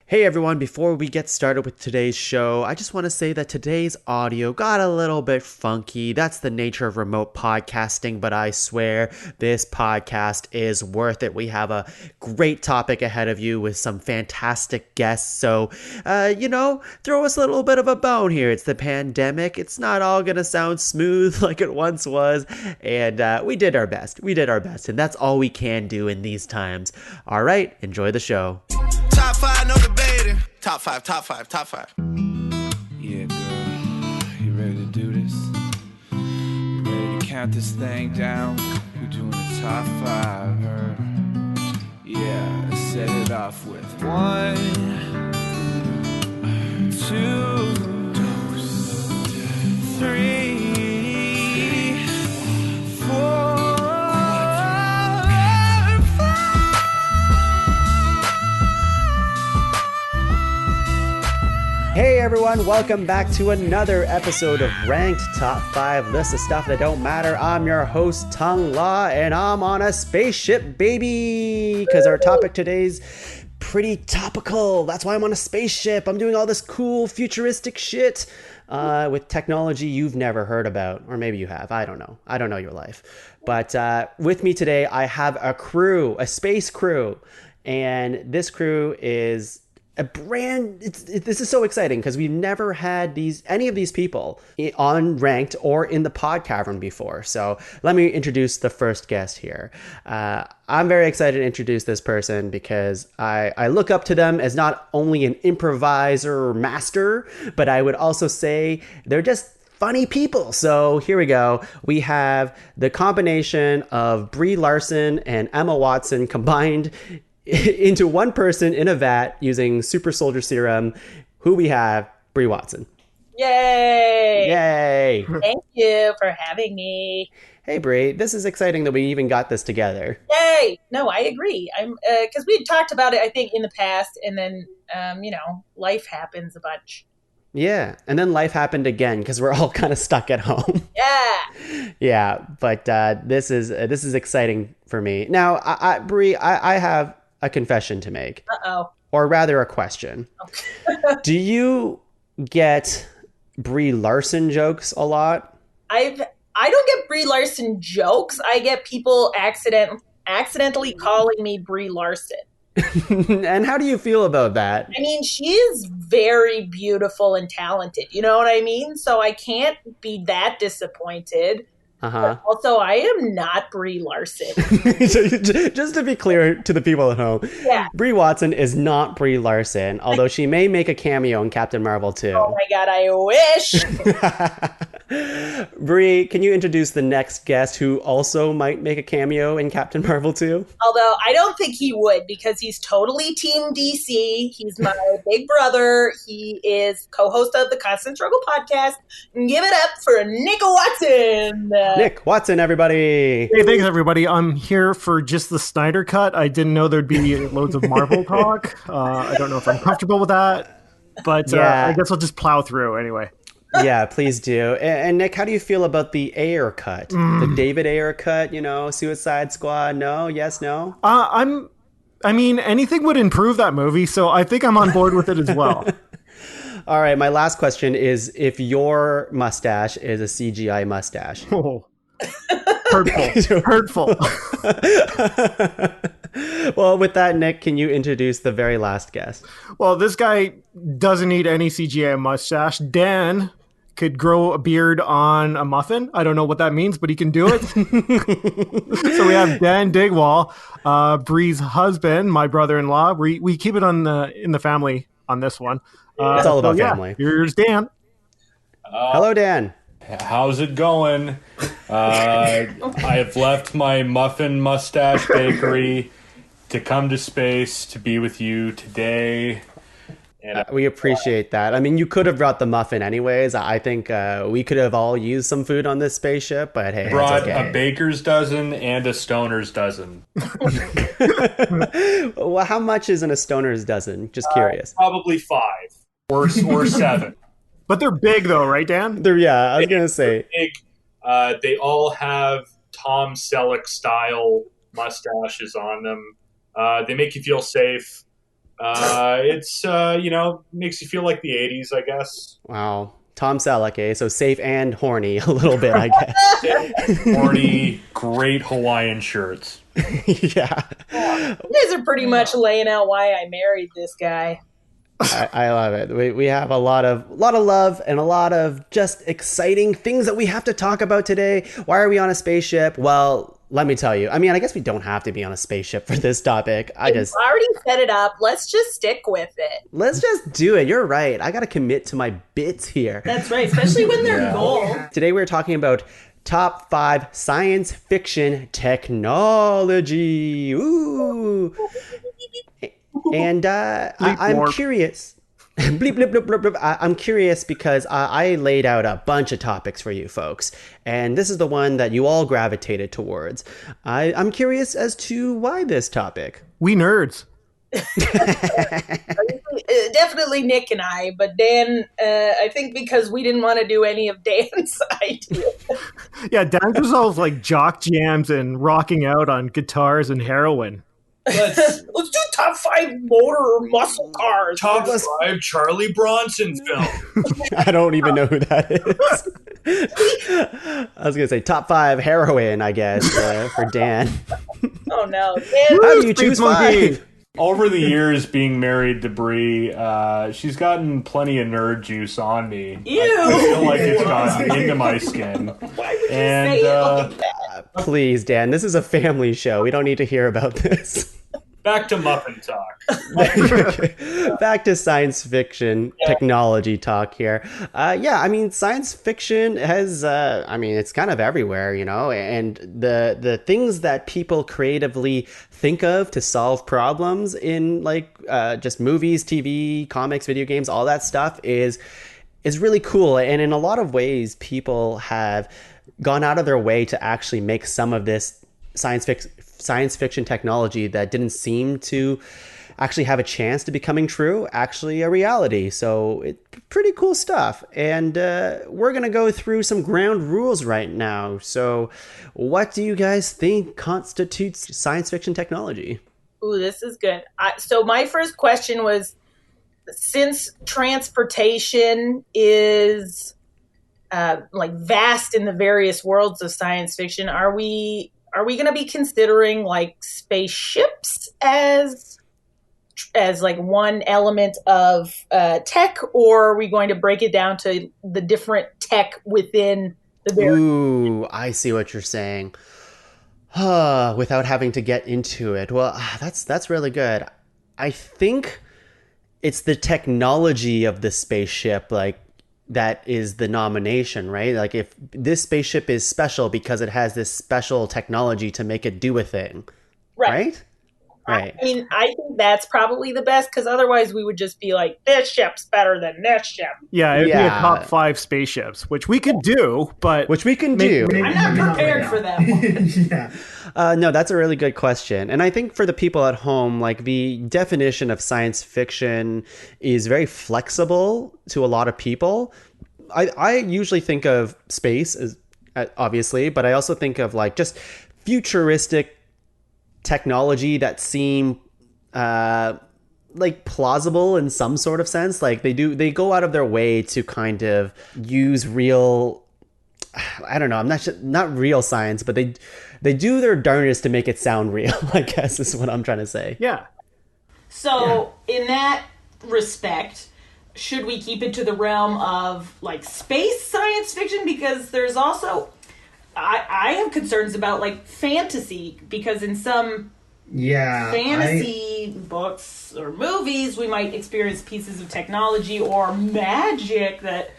Hey everyone, before we get started with today's show, I just want to say that today's audio got a little bit funky. That's the nature of remote podcasting, but I swear this podcast is worth it. We have a great topic ahead of you with some fantastic guests. So, throw us a little bit of a bone here. It's the pandemic. It's not all going to sound smooth like it once was. And we did our best. And that's all we can do in these times. All right, enjoy the show. Top five, no debating. Top five. Yeah, girl, you ready to do this? You ready to count this thing down? We're doing the top five, her. Yeah, let's set it off with 1, 2, 3, 4. Hey everyone, welcome back to another episode of Ranked Top 5 List of Stuff That Don't Matter. I'm your host, Tuong La, and I'm on a spaceship, baby! Because our topic today's pretty topical. That's why I'm on a spaceship. I'm doing all this cool futuristic shit with technology you've never heard about. Or maybe you have. I don't know. I don't know your life. But with me today, I have a space crew. And this crew is this is so exciting because we've never had any of these people on Ranked or in the pod cavern before. So let me introduce the first guest here. I'm very excited to introduce this person because I look up to them as not only an improviser master, but I would also say they're just funny people. So here we go. We have the combination of Brie Larson and Emma Watson combined into one person in a vat using super soldier serum. Who we have? Brie Watson. Yay! Thank you for having me. Hey Brie, this is exciting that we even got this together. Yay! No, I agree. I'm because we had talked about it, I think, in the past, and then life happens a bunch. Yeah, and then life happened again because we're all kind of stuck at home. Yeah, but this is exciting for me. Now, Brie, I have a confession to make. Uh-oh. Or rather a question. Okay. Do you get Brie Larson jokes a lot? I don't get Brie Larson jokes. I get people accidentally calling me Brie Larson. And how do you feel about that? I mean, she is very beautiful and talented. You know what I mean? So I can't be that disappointed. But also, I am not Brie Larson. So just to be clear to the people at home, Brie Watson is not Brie Larson, although she may make a cameo in Captain Marvel too. Oh my god, I wish! Brie, can you introduce the next guest who also might make a cameo in Captain Marvel too? Although I don't think he would, because he's totally Team DC. He's my big brother. He is co-host of the Constant Struggle podcast. Give it up for Nick Watson! Nick Watson, everybody. Hey, thanks, everybody. I'm here for just the Snyder Cut. I didn't know there'd be loads of Marvel talk. I don't know if I'm comfortable with that, but I guess I'll just plow through anyway. Yeah, please do. And Nick, how do you feel about the Ayer cut? The David Ayer cut, Suicide Squad? No? Yes? No? I mean, anything would improve that movie, so I think I'm on board with it as well. All right, my last question is if your mustache is a CGI mustache. Oh. Hurtful. Well, with that, Nick, can you introduce the very last guest? Well, this guy doesn't need any CGI mustache. Dan could grow a beard on a muffin. I don't know what that means, but he can do it. So we have Dan Dingwall, Brie's husband, my brother-in-law. We keep it in the family on this one. It's all about family. Here's Dan. Hello, Dan. How's it going? I have left my muffin mustache bakery to come to space to be with you today. And we appreciate that. I mean, you could have brought the muffin anyways. I think we could have all used some food on this spaceship, but hey, brought okay. A baker's dozen and a stoner's dozen. Well, how much is in a stoner's dozen? Just curious. Probably 5 or 7. But they're big though, right, Dan? I was going to say. Big. They all have Tom Selleck style mustaches on them. They make you feel safe. It's makes you feel like the '80s, I guess. Wow. Tom Selleck, eh? So safe and horny a little bit, I guess. Horny, great Hawaiian shirts. Yeah. You guys are pretty much laying out why I married this guy. I love it. We have a lot of love and a lot of just exciting things that we have to talk about today. Why are we on a spaceship? Well, let me tell you. I mean, I guess we don't have to be on a spaceship for this topic. I already set it up. Let's just stick with it. Let's just do it. You're right. I got to commit to my bits here. That's right, especially when they're gold. Today we're talking about top 5 science fiction technology. Ooh. And I'm curious. Bleep, bleep, bleep, bleep, bleep. I'm curious because I laid out a bunch of topics for you folks, and this is the one that you all gravitated towards. I'm curious as to why this topic. We nerds. Definitely Nick and I, but Dan, I think because we didn't want to do any of Dan's ideas. Yeah, Dan was always like jock jams and rocking out on guitars and heroin. Let's do top 5 motor or muscle cars. Top 5 Charlie Bronson film. I don't even know who that is. I was going to say top 5 heroin, I guess, for Dan. Oh, no. Dan, how do you choose 5? Over the years being married to Brie, she's gotten plenty of nerd juice on me. Ew. I feel like it's gotten into my skin. Why would you say it like that? Please, Dan, this is a family show. We don't need to hear about this. Back to Muffin talk. Back to science fiction technology talk here. I mean, science fiction has, it's kind of everywhere, and the things that people creatively think of to solve problems in just movies, TV, comics, video games, all that stuff is really cool. And in a lot of ways, people have gone out of their way to actually make some of this science fiction technology that didn't seem to actually have a chance to becoming true, actually a reality. So it's pretty cool stuff. And we're going to go through some ground rules right now. So what do you guys think constitutes science fiction technology? Ooh, this is good. So my first question was, since transportation is vast in the various worlds of science fiction, are we going to be considering spaceships as one element of tech, or are we going to break it down to the different tech within the various? Ooh, I see what you're saying. Without having to get into it. Well, that's really good. I think it's the technology of the spaceship, that is the nomination, right? If this spaceship is special because it has this special technology to make it do a thing, right? Right. I mean, I think that's probably the best, because otherwise we would just be like, this ship's better than this ship. Yeah, it'd be a top 5 spaceships, which we could do, but... Which we can do. I'm not prepared for that one. No, that's a really good question. And I think for the people at home, the definition of science fiction is very flexible to a lot of people. I usually think of space as obviously, but I also think of just futuristic technology that seem plausible in some sort of sense. They go out of their way to kind of use real, I don't know, I'm not real science, but they do their darndest to make it sound real, I guess is what I'm trying to say. Yeah. So in that respect, should we keep it to the realm of space science fiction? Because there's also, I have concerns about fantasy, because in some fantasy books or movies, we might experience pieces of technology or magic that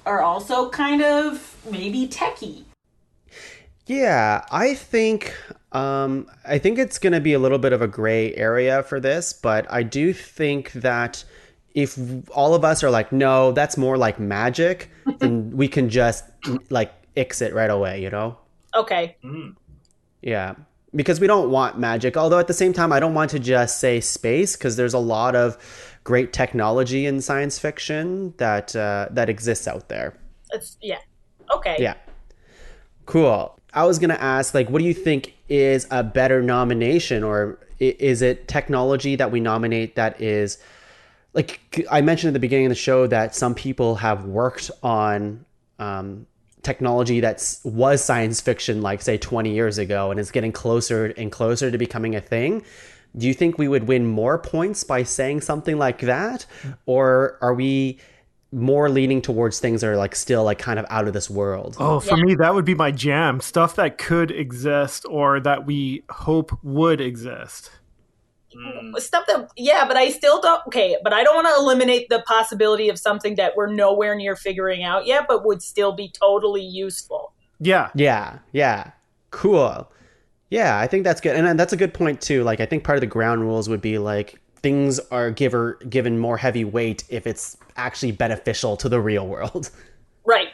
are also kind of maybe techie. Yeah, I think it's going to be a little bit of a gray area for this, but I do think that if all of us are no, that's more like magic, then we can just ix it right away, Okay. Yeah, because we don't want magic. Although at the same time, I don't want to just say space, because there's a lot of great technology in science fiction that exists out there. Okay. Yeah. Cool. I was going to ask, like, what do you think is a better nomination, or is it technology that we nominate that is, like, I mentioned at the beginning of the show that some people have worked on technology that was science fiction, like, say, 20 years ago, and is getting closer and closer to becoming a thing. Do you think we would win more points by saying something like that? Or are we more leaning towards things that are like still like kind of out of this world? Oh, for me, that would be my jam. Stuff that could exist or that we hope would exist. Stuff that, but I still don't, but I don't want to eliminate the possibility of something that we're nowhere near figuring out yet, but would still be totally useful. Yeah. Cool. Yeah, I think that's good. And that's a good point too. Like, I think part of the ground rules would be like, things are given more heavy weight if it's actually beneficial to the real world. Right.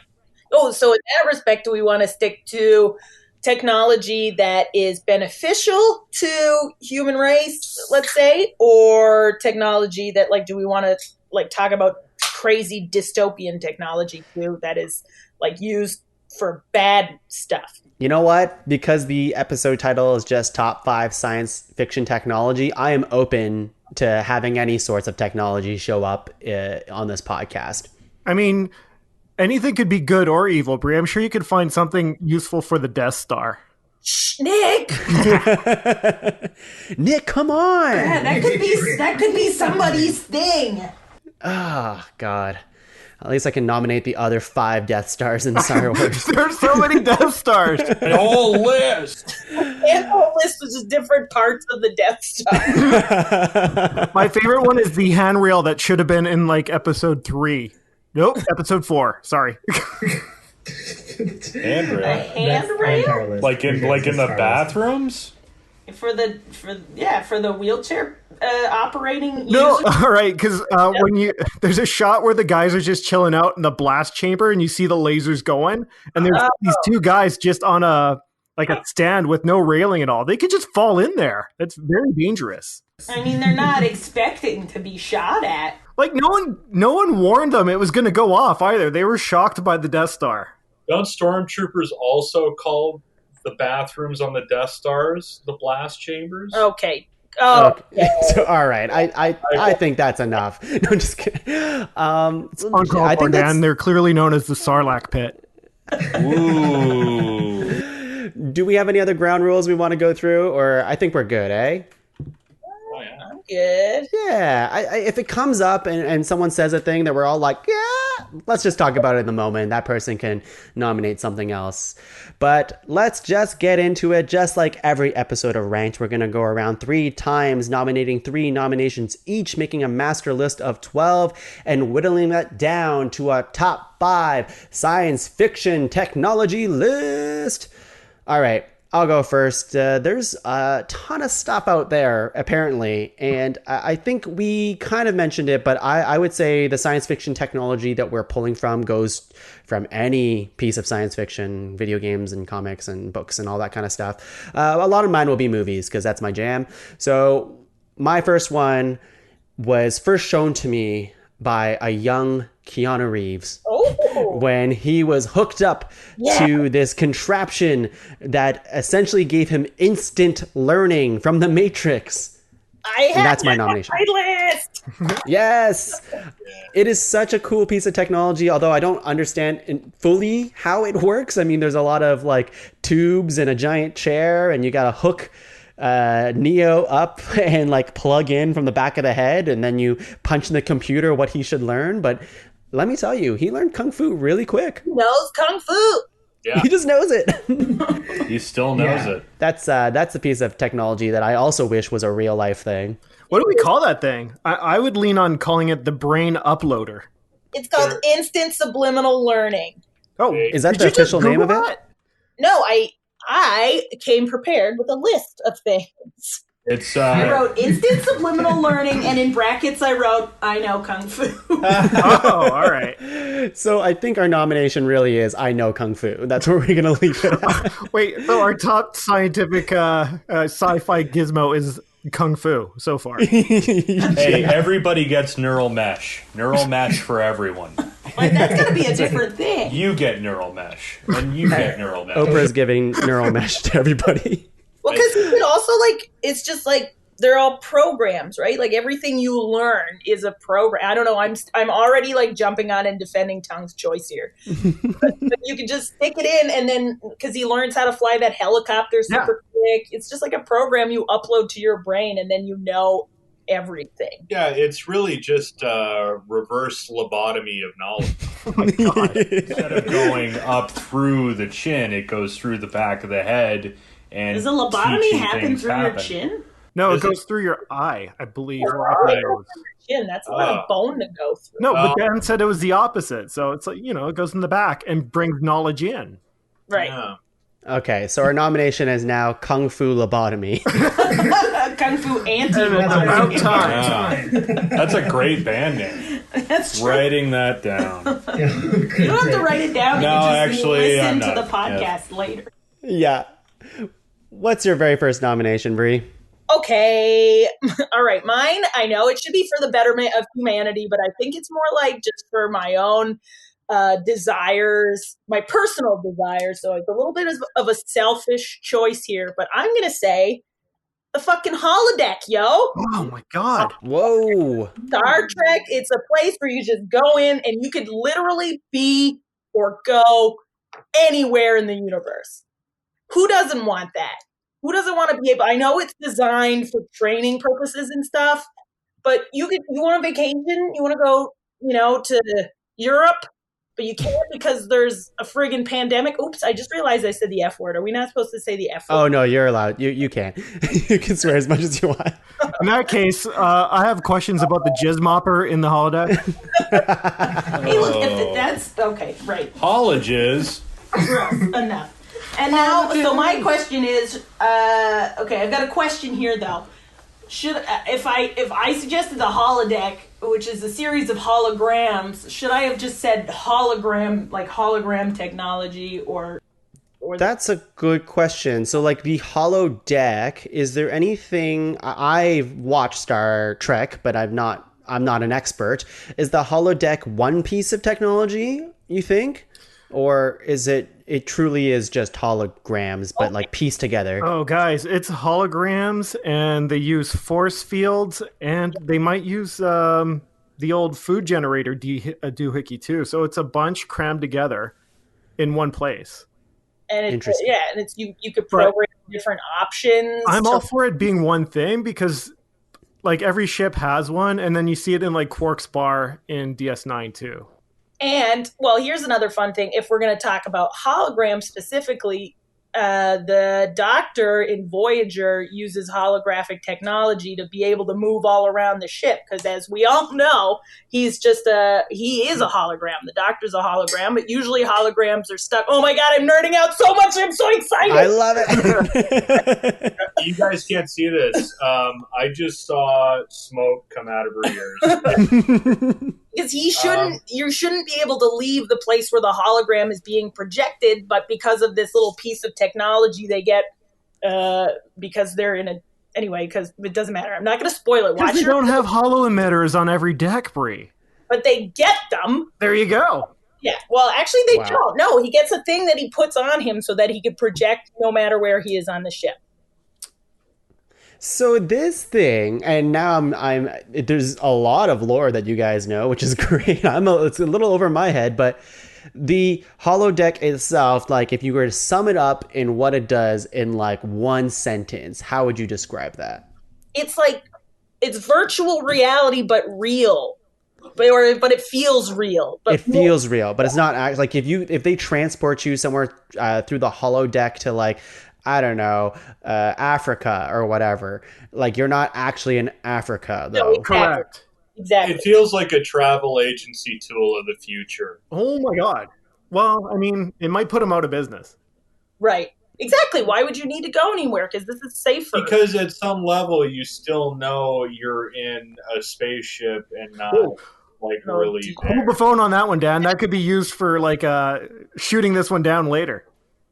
Oh, so in that respect, do we want to stick to technology that is beneficial to human race, let's say, or technology that, like, do we want to like talk about crazy dystopian technology too that is like used for bad stuff? You know what? Because the episode title is just top 5 science fiction technology, I am open to having any sorts of technology show up on this podcast. I mean, anything could be good or evil, Brie. I'm sure you could find something useful for the Death Star. Shh, Nick! Nick, come on! Yeah, that could be somebody's thing. Oh, God. At least I can nominate the other 5 Death Stars in Star Wars. There's so many Death Stars. A whole list. And the whole list was just different parts of the Death Star. My favorite one is the handrail that should have been in like episode 3. Nope, episode 4. Sorry. Handrail? Like in the bathrooms? For the wheelchair operating No, user? all right, because when there's a shot where the guys are just chilling out in the blast chamber and you see the lasers going, and there's these 2 guys just on a stand with no railing at all. They could just fall in there. That's very dangerous. I mean, they're not expecting to be shot at. Like, no one warned them it was going to go off either. They were shocked by the Death Star. Don't stormtroopers also call the bathrooms on the Death Stars the blast chambers? Okay. Oh, okay. So, all right. I think that's enough. No, I'm just kidding. I think they're clearly known as the Sarlacc pit. Ooh. Do we have any other ground rules we want to go through, or I think we're good, eh? Oh, yeah. I'm good. Yeah. If it comes up and someone says a thing that we're all like, yeah, let's just talk about it in the moment. That person can nominate something else. But let's just get into it. Just like every episode of Ranked, we're going to go around 3 times, nominating 3 nominations each, making a master list of 12 and whittling that down to a top 5 science fiction technology list. All right. I'll go first. There's a ton of stuff out there, apparently, and I think we kind of mentioned it, but I would say the science fiction technology that we're pulling from goes from any piece of science fiction, video games and comics and books and all that kind of stuff. A lot of mine will be movies because that's my jam. So my first one was first shown to me by a young Keanu Reeves when he was hooked up to this contraption that essentially gave him instant learning from the Matrix. That's my nomination. My list. Yes. It is such a cool piece of technology, although I don't understand fully how it works. I mean, there's a lot of like tubes and a giant chair, and you got to hook Neo up and like plug in from the back of the head, and then you punch in the computer what he should learn. But let me tell you, he learned Kung Fu really quick. He knows Kung Fu. Yeah. He just knows it. He still knows it. That's a piece of technology that I also wish was a real life thing. What do we call that thing? I would lean on calling it the brain uploader. It's called instant subliminal learning. Oh, is that the official name of it? No, I came prepared with a list of things. It's I wrote instant subliminal learning, and in brackets I wrote, I know Kung Fu. Oh, all right. So I think our nomination really is I know Kung Fu. That's where we're going to leave it at. Wait, so our top scientific sci-fi gizmo is Kung Fu so far. Hey, everybody gets neural mesh. Neural mesh for everyone. Like, that's got to be a different thing. You get neural mesh, and you get neural mesh. Oprah's giving neural mesh to everybody. Well, because you could also, like, it's just like, they're all programs, right? Like, everything you learn is a program. I don't know. I'm already, like, jumping on and defending Tuong's choice here. but you can just stick it in, and then, because he learns how to fly that helicopter super quick. It's just like a program you upload to your brain, and then you know everything. Yeah, it's really just reverse lobotomy of knowledge. Oh my God. Instead of going up through the chin, it goes through the back of the head. And Does a lobotomy teaching happen things through your happen. chin? No, it Is goes through your eye, I believe. Chin. That's a lot of bone to go through. No, but Dan said it was the opposite. So it's like, it goes in the back and brings knowledge in. Right. Yeah. Okay, so our nomination is now Kung Fu Lobotomy. Kung Fu About anti-lobotomy. time. Yeah. That's a great band name. That's true. Writing that down. You don't have to write it down. No, you just actually, listen I'm to not. the podcast later. Yeah. What's your very first nomination, Brie? Okay. All right. Mine, I know it should be for the betterment of humanity, but I think it's more like just for my own desires, my personal desires. So it's a little bit of a selfish choice here, but I'm going to say the fucking holodeck, yo. Oh my God. Whoa. Star Trek, it's a place where you just go in and you could literally be or go anywhere in the universe. Who doesn't want that? Who doesn't want to be able? I know it's designed for training purposes and stuff, but you want a vacation, you want to go, to Europe, but you can't because there's a friggin' pandemic. Oops, I just realized I said the F word. Are we not supposed to say the F word? Oh, no, you're allowed. You can. You can swear as much as you want. In that case, I have questions about the gizmopper in the holodeck. Hey, look, that's okay, right. Hologiz. Gross, enough. And now, so my question is, okay, I've got a question here though. Should if I suggested the holodeck, which is a series of holograms, should I have just said hologram technology, or That's a good question. So, like the holodeck, is there anything? I've watched Star Trek, but I'm not an expert. Is the holodeck one piece of technology, you think? Or is it truly is just holograms, but like pieced together? Oh, guys, it's holograms, and they use force fields, and they might use the old food generator doohickey too. So it's a bunch crammed together in one place. and it's Interesting. and it's you could program different options. I'm all for it being one thing because like every ship has one, and then you see it in like Quark's bar in DS9 too. And, well, here's another fun thing. If we're going to talk about holograms specifically, the Doctor in Voyager uses holographic technology to be able to move all around the ship. Because as we all know, he is a hologram. The Doctor's a hologram, but usually holograms are stuck. Oh my God, I'm nerding out so much. I'm so excited. I love it. You guys can't see this. I just saw smoke come out of her ears. Because you shouldn't be able to leave the place where the hologram is being projected, but because of this little piece of technology they get, because they're in because it doesn't matter. I'm not going to spoil it. Because they don't have holo emitters on every deck, Brie. But they get them. There you go. Yeah. Well, actually, they Wow. don't. No, he gets a thing that he puts on him so that he could project no matter where he is on the ship. So this thing, and now I'm there's a lot of lore that you guys know, which is great. It's a little over my head, but the holodeck itself, like if you were to sum it up in what it does in like one sentence, how would you describe that? It's virtual reality, but real. But it feels real. But It feels real, but it's not like if they transport you somewhere through the holodeck to like, I don't know, Africa or whatever. Like you're not actually in Africa though. No, exactly. Correct. Exactly. It feels like a travel agency tool of the future. Oh my God. Well, I mean, it might put them out of business. Right. Exactly. Why would you need to go anywhere? Because this is safer. Because at some level, you still know you're in a spaceship and not really there. Hold the phone on that one, Dan. That could be used for like shooting this one down later.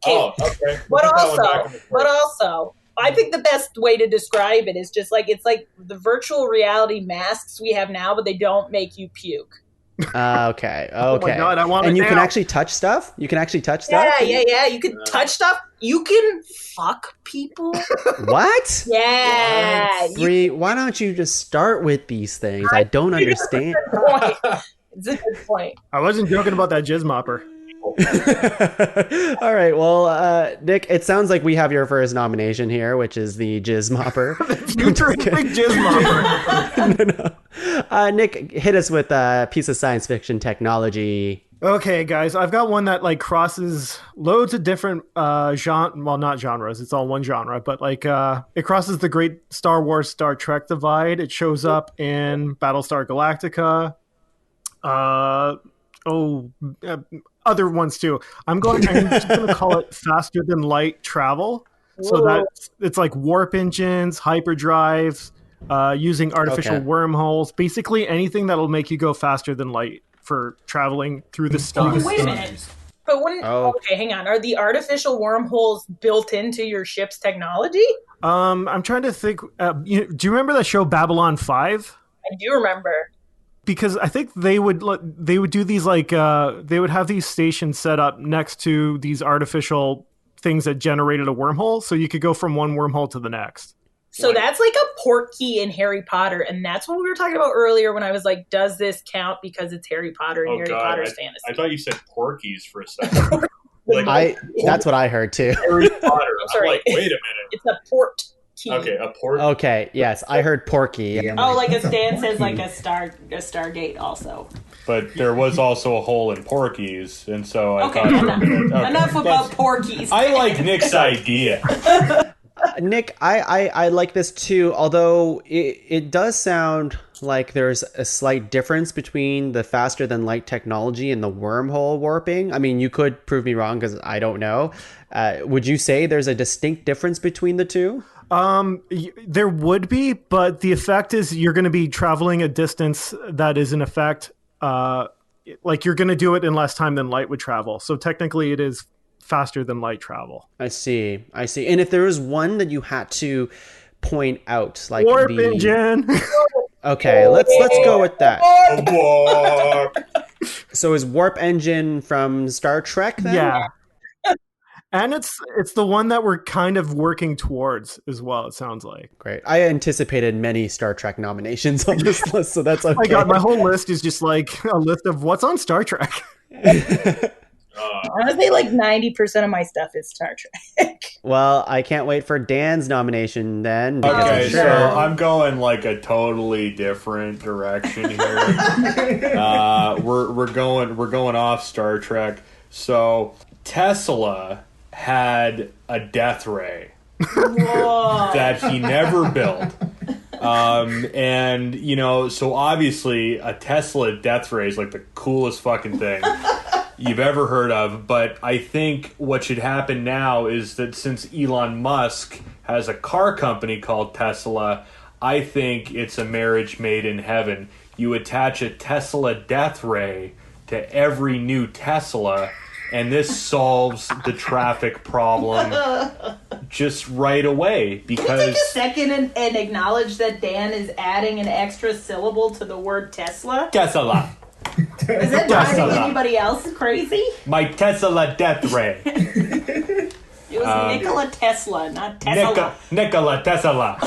Oh, okay. But also, I think the best way to describe it is just like it's like the virtual reality masks we have now, but they don't make you puke. Okay. Oh my God, I want And it you can now. actually touch stuff? You can actually touch stuff? Yeah. You can touch stuff. You can fuck people. What? Yeah. Brie, why don't you just start with these things? I don't understand. Point. It's a good point. I wasn't joking about that jizmopper. All right. Well, Nick, it sounds like we have your first nomination here, which is the Gizmopper. Futuristic jizmopper. Nick, hit us with a piece of science fiction technology. Okay, guys, I've got one that like crosses loads of different genre. Well, not genres. It's all one genre, but like it crosses the great Star Wars Star Trek divide. It shows up in Battlestar Galactica. Other ones too. I'm just going to call it faster than light travel. So Whoa. it's like warp engines, hyperdrives, using artificial wormholes, basically anything that'll make you go faster than light for traveling through the stars. Wait a minute. But okay, hang on. Are the artificial wormholes built into your ship's technology? I'm trying to think. Do you remember that show Babylon 5? I do remember. Because I think they would do these like they would have these stations set up next to these artificial things that generated a wormhole, so you could go from one wormhole to the next. So that's like a portkey in Harry Potter, and that's what we were talking about earlier when I was like, does this count because it's Harry Potter and Harry Potter's fantasy? I thought you said porkies for a second. That's what I heard too. Harry Potter. I'm sorry. I'm like, wait a minute. It's a port key. Okay, a port. Okay, yes, I heard Porky. Oh, like as Dan says, like a Stargate also. But there was also a hole in porkies, and so I thought... Enough about porkies. I like Nick's idea. Nick, I like this too, although it does sound like there's a slight difference between the faster than light technology and the wormhole warping. I mean, you could prove me wrong because I don't know. Would you say there's a distinct difference between the two? There would be, but the effect is you're going to be traveling a distance that is in effect, like you're going to do it in less time than light would travel. So technically it is faster than light travel. I see. And if there was one that you had to point out, like warp engine. Okay, let's go with that. Warp. So is warp engine from Star Trek then? Yeah. And it's the one that we're kind of working towards as well, it sounds like. Great. I anticipated many Star Trek nominations on this list, so that's okay. My God, my whole list is just like a list of what's on Star Trek. Honestly, like 90% of my stuff is Star Trek. Well, I can't wait for Dan's nomination then. Because Okay, I'm sure... so I'm going like a totally different direction here. We're going off Star Trek. So Tesla had a death ray that he never built. And you know, so obviously a Tesla death ray is like the coolest fucking thing you've ever heard of. But I think what should happen now is that since Elon Musk has a car company called Tesla, I think it's a marriage made in heaven. You attach a Tesla death ray to every new Tesla, and this solves the traffic problem just right away. Because Can you take a second and acknowledge that Dan is adding an extra syllable to the word Tesla? Tesla, Is that driving anybody else crazy? my Tesla death ray. It was Nikola Tesla, not Tesla. Nikola Tesla.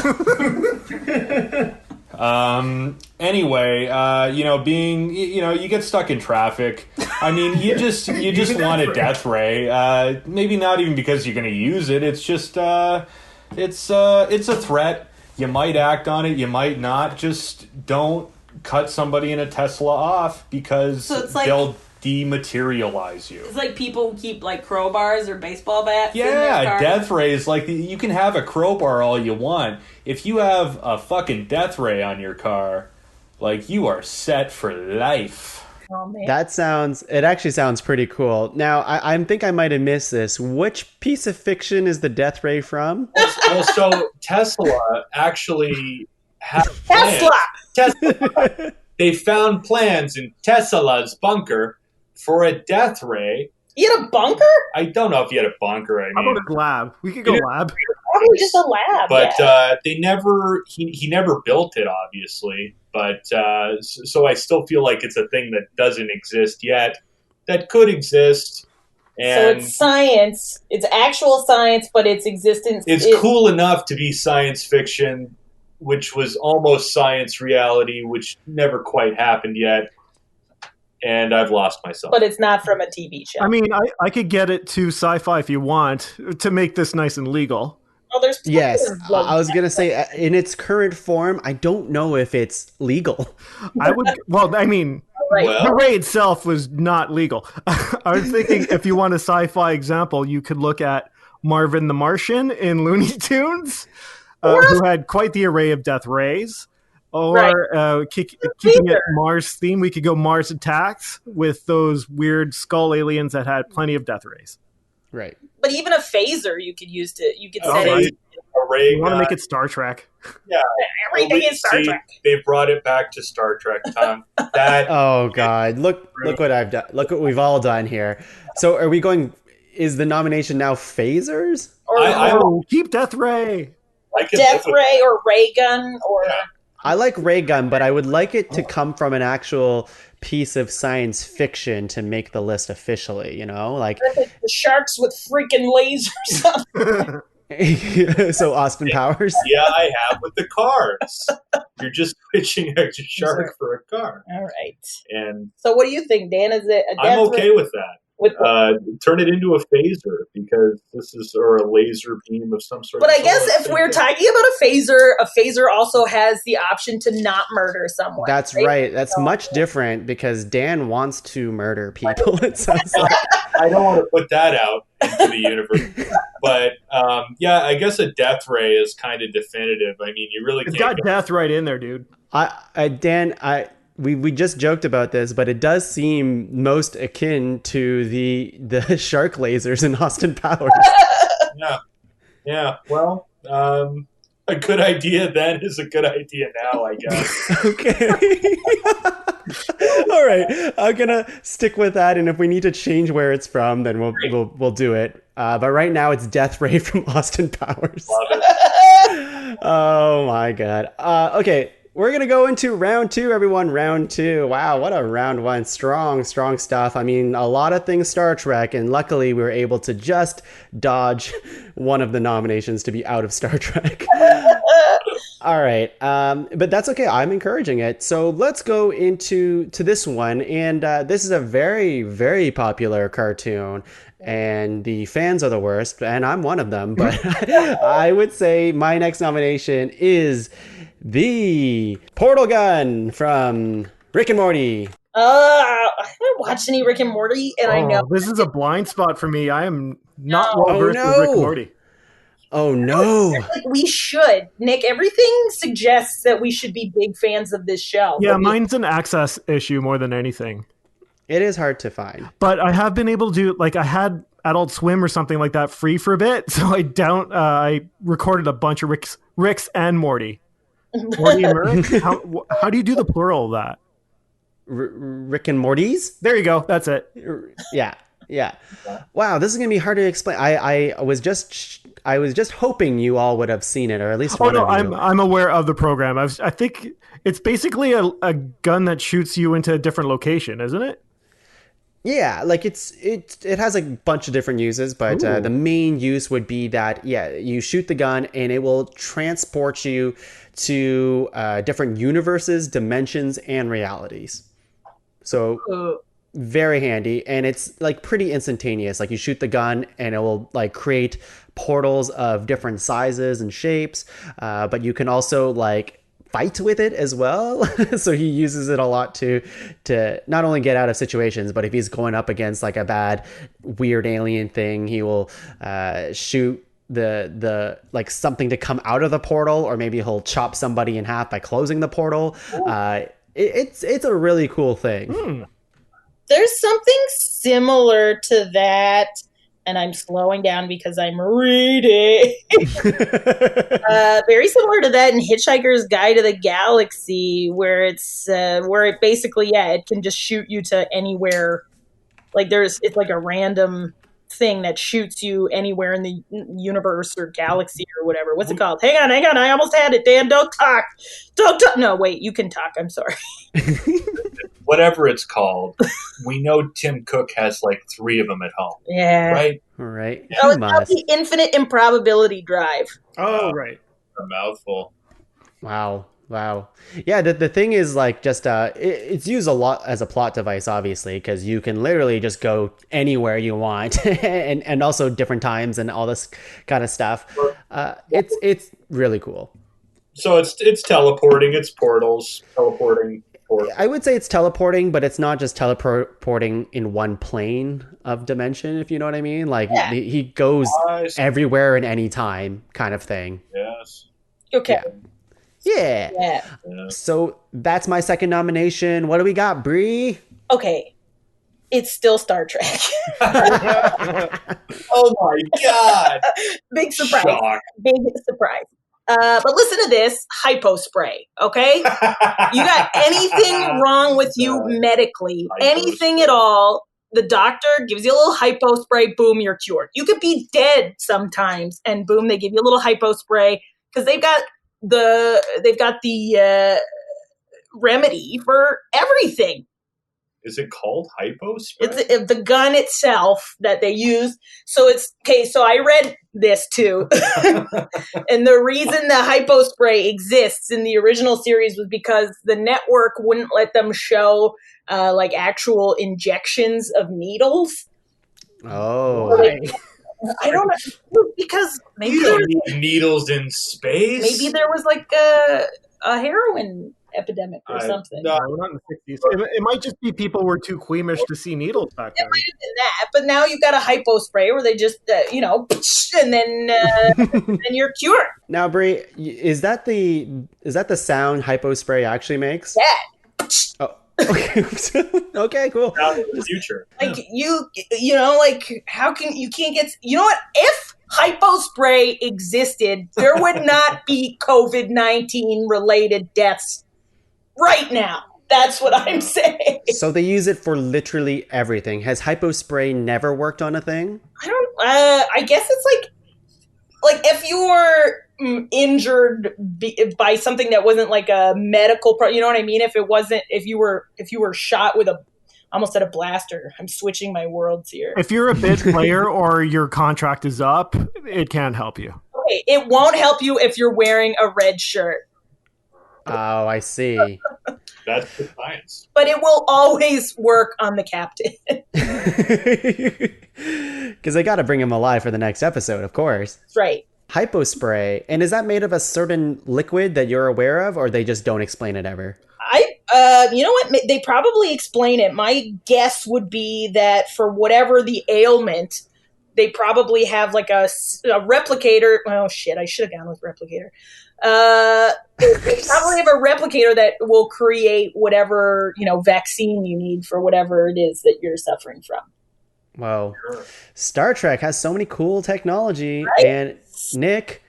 Anyway, you get stuck in traffic. I mean, you just want a death ray. Maybe not even because you're going to use it. It's just, it's a threat. You might act on it. You might not. Just don't cut somebody in a Tesla off because they'll dematerialize you. It's like people who keep like crowbars or baseball bats. Yeah, in their car. death rays. Like you can have a crowbar all you want. If you have a fucking death ray on your car, like you are set for life. Oh, man. It actually sounds pretty cool. Now, I think I might have missed this. Which piece of fiction is the death ray from? Well, so Tesla actually had Tesla! They found plans in Tesla's bunker for a death ray. You had a bunker? I don't know if he had a bunker. How about a lab? We could go lab. probably just a lab. But yeah. they never. He never built it, obviously. But so I still feel like it's a thing that doesn't exist yet. That could exist. So And it's science. It's actual science, but its existence. it's cool enough to be science fiction, which was almost science reality, which never quite happened yet. And I've lost myself. But it's not from a TV show. I mean, I could get it to sci-fi if you want to make this nice and legal. Oh, there's plenty Yes, of, like, I was gonna say in its current form, I don't know if it's legal. I would. Well, I mean, right. Well, the ray itself was not legal. I was thinking if you want a sci-fi example, you could look at Marvin the Martian in Looney Tunes, who had quite the array of death rays. Or keeping it Mars theme, we could go Mars Attacks with those weird skull aliens that had plenty of death rays. Right. But even a phaser you could use to set right. it. Array You want to guy. make it Star Trek. Yeah. Everything is Star See, Trek. They brought it back to Star Trek, Tom. That Oh God! Look what I've done. Look what we've all done here. So, are we going? Is the nomination now phasers? Or Oh, keep Death Ray. I can death live with ray or ray gun or I like ray gun, but I would like it to come from an actual piece of science fiction to make the list officially. You know, like the sharks with freaking lasers. so Austin Powers. Yeah, I have with the cars. You're just pitching a shark for a car. All right. And So what do you think, Dan? Is it a death I'm okay ray with that. with Turn it into a phaser because this is or a laser beam of some sort. But I It's guess all the if same we're thing. talking about a phaser also has the option to not murder someone. That's right. That's much different because Dan wants to murder people. It sounds like. I don't want to put that out into the universe, but yeah, I guess a death ray is kind of definitive. I mean, you really It's can't got death right in there, dude. Dan, we just joked about this, but it does seem most akin to the shark lasers in Austin Powers. Yeah. Well, a good idea then is a good idea now, I guess. Okay. All right. I'm gonna stick with that, and if we need to change where it's from, then we'll do it. But right now, it's Death Ray from Austin Powers. Love it. Oh my God. Okay. We're going to go into round two, everyone. Round two. Wow, what a round one. Strong stuff. I mean, a lot of things Star Trek, and luckily we were able to just dodge one of the nominations to be out of Star Trek. All right. But that's okay. I'm encouraging it. So let's go to this one. And this is a very, very popular cartoon. And the fans are the worst. And I'm one of them. But I would say my next nomination is the portal gun from Rick and Morty. I haven't watched any Rick and Morty, and I know This is a blind spot for me. I am not well Oh, versed with Rick and no. Morty. Oh, no. like we should. Nick, everything suggests that we should be big fans of this show. Yeah, But we- mine's an access issue more than anything. It is hard to find. But I have been able to do, like, I had Adult Swim or something like that free for a bit, so I recorded a bunch of Ricks and Morty. Morty and Rick? How do you do the plural of that? Rick and Morty's? There you go. That's it. Yeah. Wow, this is gonna be hard to explain. I was just hoping you all would have seen it, or at least Oh one no, of you. I'm aware of the program. I think it's basically a gun that shoots you into a different location, isn't it? Yeah, like it has a bunch of different uses, but the main use would be that you shoot the gun and it will transport you to different universes, dimensions, and realities. So very handy, and it's like pretty instantaneous. Like you shoot the gun and it will like create portals of different sizes and shapes, but you can also like fight with it as well. So he uses it a lot to not only get out of situations, but if he's going up against like a bad weird alien thing, he will shoot the like something to come out of the portal, or maybe he'll chop somebody in half by closing the portal. It's a really cool thing. There's something similar to that, and I'm slowing down because I'm reading. Very similar to that in Hitchhiker's Guide to the Galaxy, where it's where it basically it can just shoot you to anywhere. Like it's like a random thing that shoots you anywhere in the universe or galaxy or whatever. What's it called? Hang on. I almost had it, Dan. Don't talk. Don't talk. No, wait. You can talk. I'm sorry. Whatever it's called, we know Tim Cook has like 3 of them at home. Yeah. Right? Right. Oh, it's called the infinite improbability drive. Oh, right. A mouthful. Wow. Yeah, the thing is like just it's used a lot as a plot device, obviously, because you can literally just go anywhere you want, and also different times and all this kind of stuff. It's really cool. So it's teleporting, it's portals, teleporting. I would say it's teleporting, but it's not just teleporting in one plane of dimension, if you know what I mean. Like he goes everywhere and any time, kind of thing. Yes. Okay. Yeah. So that's my second nomination. What do we got, Brie? Okay. It's still Star Trek. Oh my God. Big surprise. Shock. Big surprise. But listen to this hypo spray, okay? You got anything wrong with you medically, anything at all, the doctor gives you a little hypo spray, boom, you're cured. You could be dead sometimes, and boom, they give you a little hypo spray because they've got the remedy for everything. Is it called hypo spray? It's the gun itself that they use. So it's okay. So I read this too, and the reason the hypo spray exists in the original series was because the network wouldn't let them show like actual injections of needles. Oh, I don't know, because maybe you don't need needles in space. Maybe there was like a heroin epidemic or something. No, not in the 60s. It might just be people were too queamish to see needles back then. It might have been that, but now you've got a hypo spray where they just, and then then you're cured. Now, Brie, is that the sound hypo spray actually makes? Yeah. Oh, okay. Okay, cool. Out in the future. Like how can you can't get? You know what? If hypo spray existed, there would not be COVID-19 related deaths right now. That's what I'm saying. So they use it for literally everything. Has hypo spray never worked on a thing? I don't. I guess it's like if you were injured by something that wasn't like a medical you know what I mean? If you were shot with almost said a blaster. I'm switching my worlds here. If you're a bid player or your contract is up, it can't help you. Okay, it won't help you if you're wearing a red shirt. Oh, I see. That's the science. But it will always work on the captain. Because they got to bring him alive for the next episode, of course. That's right. Hypo spray. And is that made of a certain liquid that you're aware of, or they just don't explain it ever? You know what? They probably explain it. My guess would be that for whatever the ailment, they probably have like a replicator. Oh shit! I should have gone with replicator. They probably have a replicator that will create whatever vaccine you need for whatever it is that you're suffering from. Well, Star Trek has so many cool technology. Right? And Nick,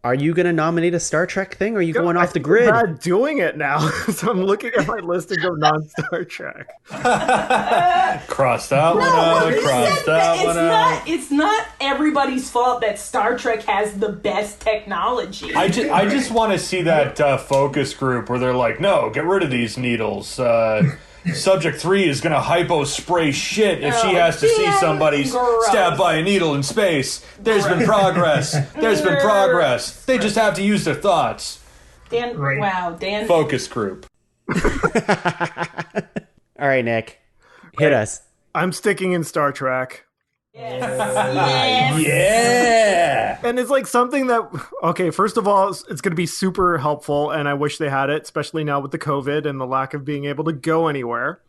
are you going to nominate a Star Trek thing, or are you going off the grid? I'm not doing it now, so I'm looking at my list to go non-Star Trek. Cross that one out. Cross that one out. It's not everybody's fault that Star Trek has the best technology. I just want to see that focus group where they're like, no, get rid of these needles. Subject 3 is going to hypo spray shit if she has to see somebody stabbed by a needle in space. There's been progress. There's been progress. They just have to use their thoughts. Dan, right. Wow, Dan. Focus group. All right, Nick. Hit us. I'm sticking in Star Trek. Yes. Yeah. And it's like something that, okay, first of all, it's going to be super helpful, and I wish they had it, especially now with the COVID and the lack of being able to go anywhere.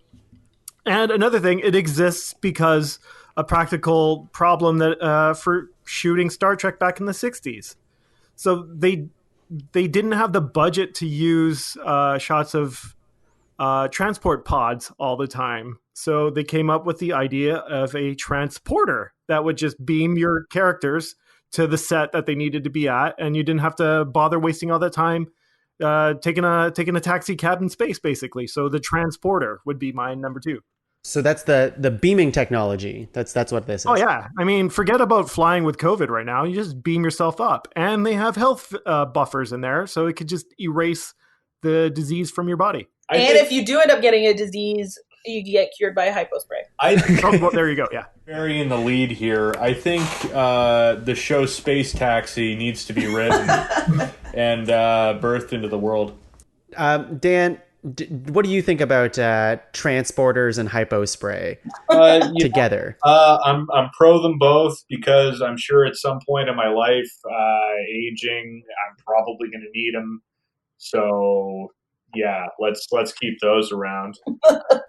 And another thing, it exists because a practical problem that for shooting Star Trek back in the 60s. So they didn't have the budget to use shots of transport pods all the time. So they came up with the idea of a transporter that would just beam your characters to the set that they needed to be at, and you didn't have to bother wasting all that time taking a taxi cab in space, basically. So the transporter would be my number 2. So that's the beaming technology. That's what this is. Oh yeah, I mean, forget about flying with COVID right now. You just beam yourself up, and they have health buffers in there, so it could just erase the disease from your body. And if you do end up getting a disease, you get cured by a hypospray. Oh, well, there you go. Yeah, Very in the lead here. I think the show Space Taxi needs to be written and birthed into the world. Dan, what do you think about transporters and hypospray together? I'm pro them both because I'm sure at some point in my life, aging, I'm probably going to need them. So yeah, let's keep those around.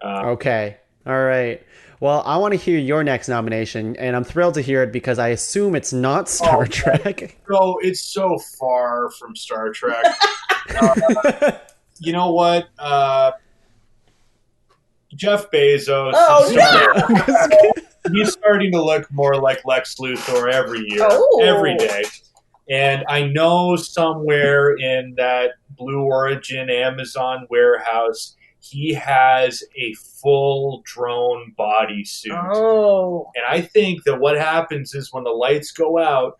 Okay. All right. Well, I want to hear your next nomination, and I'm thrilled to hear it because I assume it's not Star Trek. So it's so far from Star Trek. You know what? Jeff Bezos. He's starting to look more like Lex Luthor every year, every day. And I know somewhere in that Blue Origin Amazon warehouse, he has a full drone bodysuit. Oh. And I think that what happens is when the lights go out,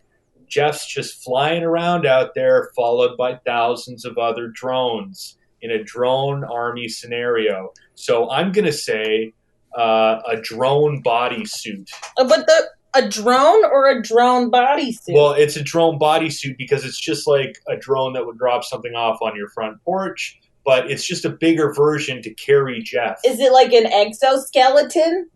Jeff's just flying around out there, followed by thousands of other drones in a drone army scenario. So I'm going to say a drone bodysuit. But a drone or a drone bodysuit? Well, it's a drone bodysuit because it's just like a drone that would drop something off on your front porch, but it's just a bigger version to carry Jeff. Is it like an exoskeleton?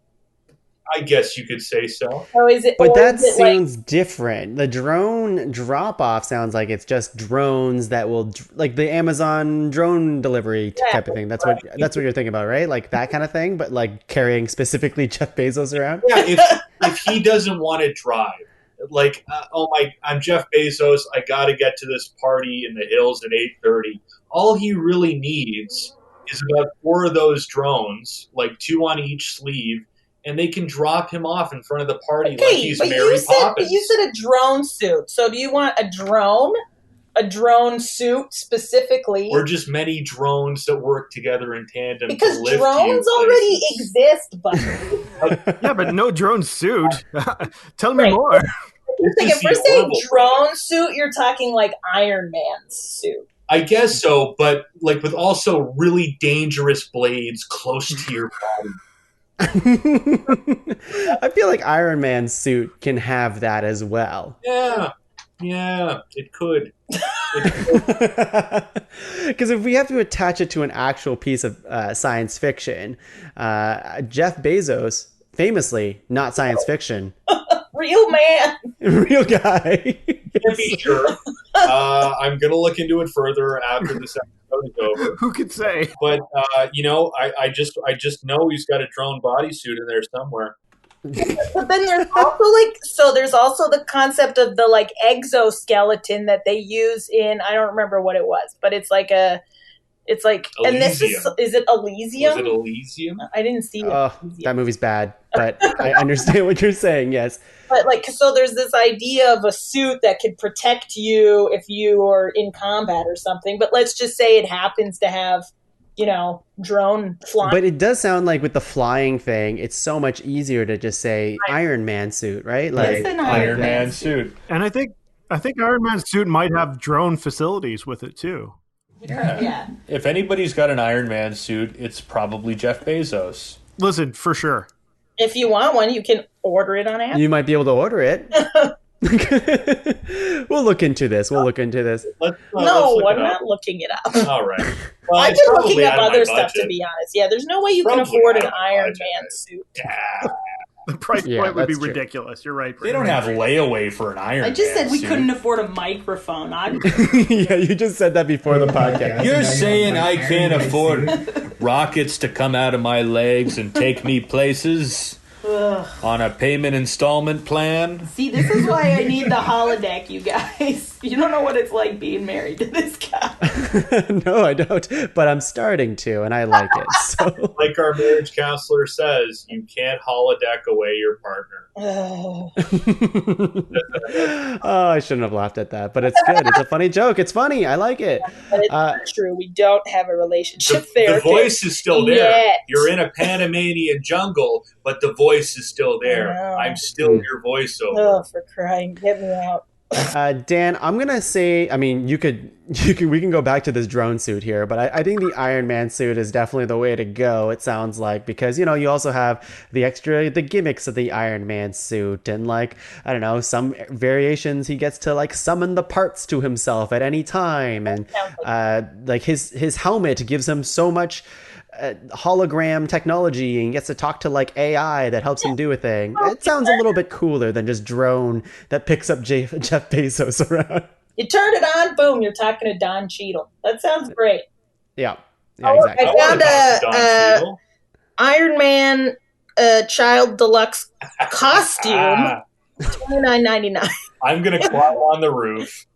I guess you could say so. Or is it? But that is it sounds different. The drone drop-off sounds like it's just drones that will, like the Amazon drone delivery type of thing. That's what you're thinking about, right? Like that kind of thing, but like carrying specifically Jeff Bezos around. Yeah, if he doesn't want to drive, like, I'm Jeff Bezos. I got to get to this party in the hills at 8:30. All he really needs is about 4 of those drones, like 2 on each sleeve. And they can drop him off in front of the party like he's Mary Poppins. You said a drone suit. So do you want a drone suit specifically? Or just many drones that work together in tandem? Because to lift drones already exist, buddy. yeah, but no drone suit. Tell me more. If we're saying drone suit, you're talking like Iron Man's suit. I guess so, but like with also really dangerous blades close to your body. I feel like Iron Man's suit can have that as well. Yeah, it could. Because if we have to attach it to an actual piece of science fiction, Jeff Bezos, famously not science fiction, real man, real guy. To be sure, I'm gonna look into it further after this episode is over. Who could say? But I just know he's got a drone bodysuit in there somewhere. But then there's also the concept of the like exoskeleton that they use in, I don't remember what it was, but it's like Elysium. And this is it Elysium? Was it Elysium? I didn't see it. Oh, that movie's bad, but I understand what you're saying. Yes, but so there's this idea of a suit that could protect you if you are in combat or something. But let's just say it happens to have, drone flying. But it does sound like with the flying thing, it's so much easier to just say Iron Man suit, right? Like an Iron Man suit. And I think Iron Man's suit might have drone facilities with it too. Yeah. If anybody's got an Iron Man suit, it's probably Jeff Bezos. Listen, for sure. If you want one, you can order it on Amazon. You might be able to order it. We'll look into this. I'm not looking it up. All right. Well, I've been looking up other stuff, to be honest. Yeah, there's no way you can afford an Iron Man suit. Yeah. The price point would be ridiculous. You're right. They don't have layaway for an Iron Man I just said we suit. couldn't afford a microphone. Yeah, you just said that before the podcast. You're saying I can't afford rockets to come out of my legs and take me places? on a payment installment plan. See, this is why I need the holodeck, you guys. You don't know what it's like being married to this guy. No, I don't. But I'm starting to, and I like it. So, Like our marriage counselor says, you can't holodeck away your partner. Oh. oh, I shouldn't have laughed at that, but it's good. It's a funny joke. It's funny. I like it. But it's not true. We don't have a relationship there. The voice is still there. Yet. You're in a Panamanian jungle, but the voice is still there. I know. I'm still your voiceover. Oh, for crying. Get me out. Dan, I'm gonna say. I mean, we can go back to this drone suit here, but I think the Iron Man suit is definitely the way to go. It sounds like, because you also have the gimmicks of the Iron Man suit, and like, I don't know, some variations he gets to like summon the parts to himself at any time, and like his helmet gives him so much hologram technology, and gets to talk to like AI that helps him do a thing. It sounds a little bit cooler than just drone that picks up Jeff Bezos around. You turn it on, boom, you're talking to Don Cheadle. That sounds great. Yeah, exactly. I found a Iron Man Child Deluxe costume, $29.99. I'm going to climb on the roof.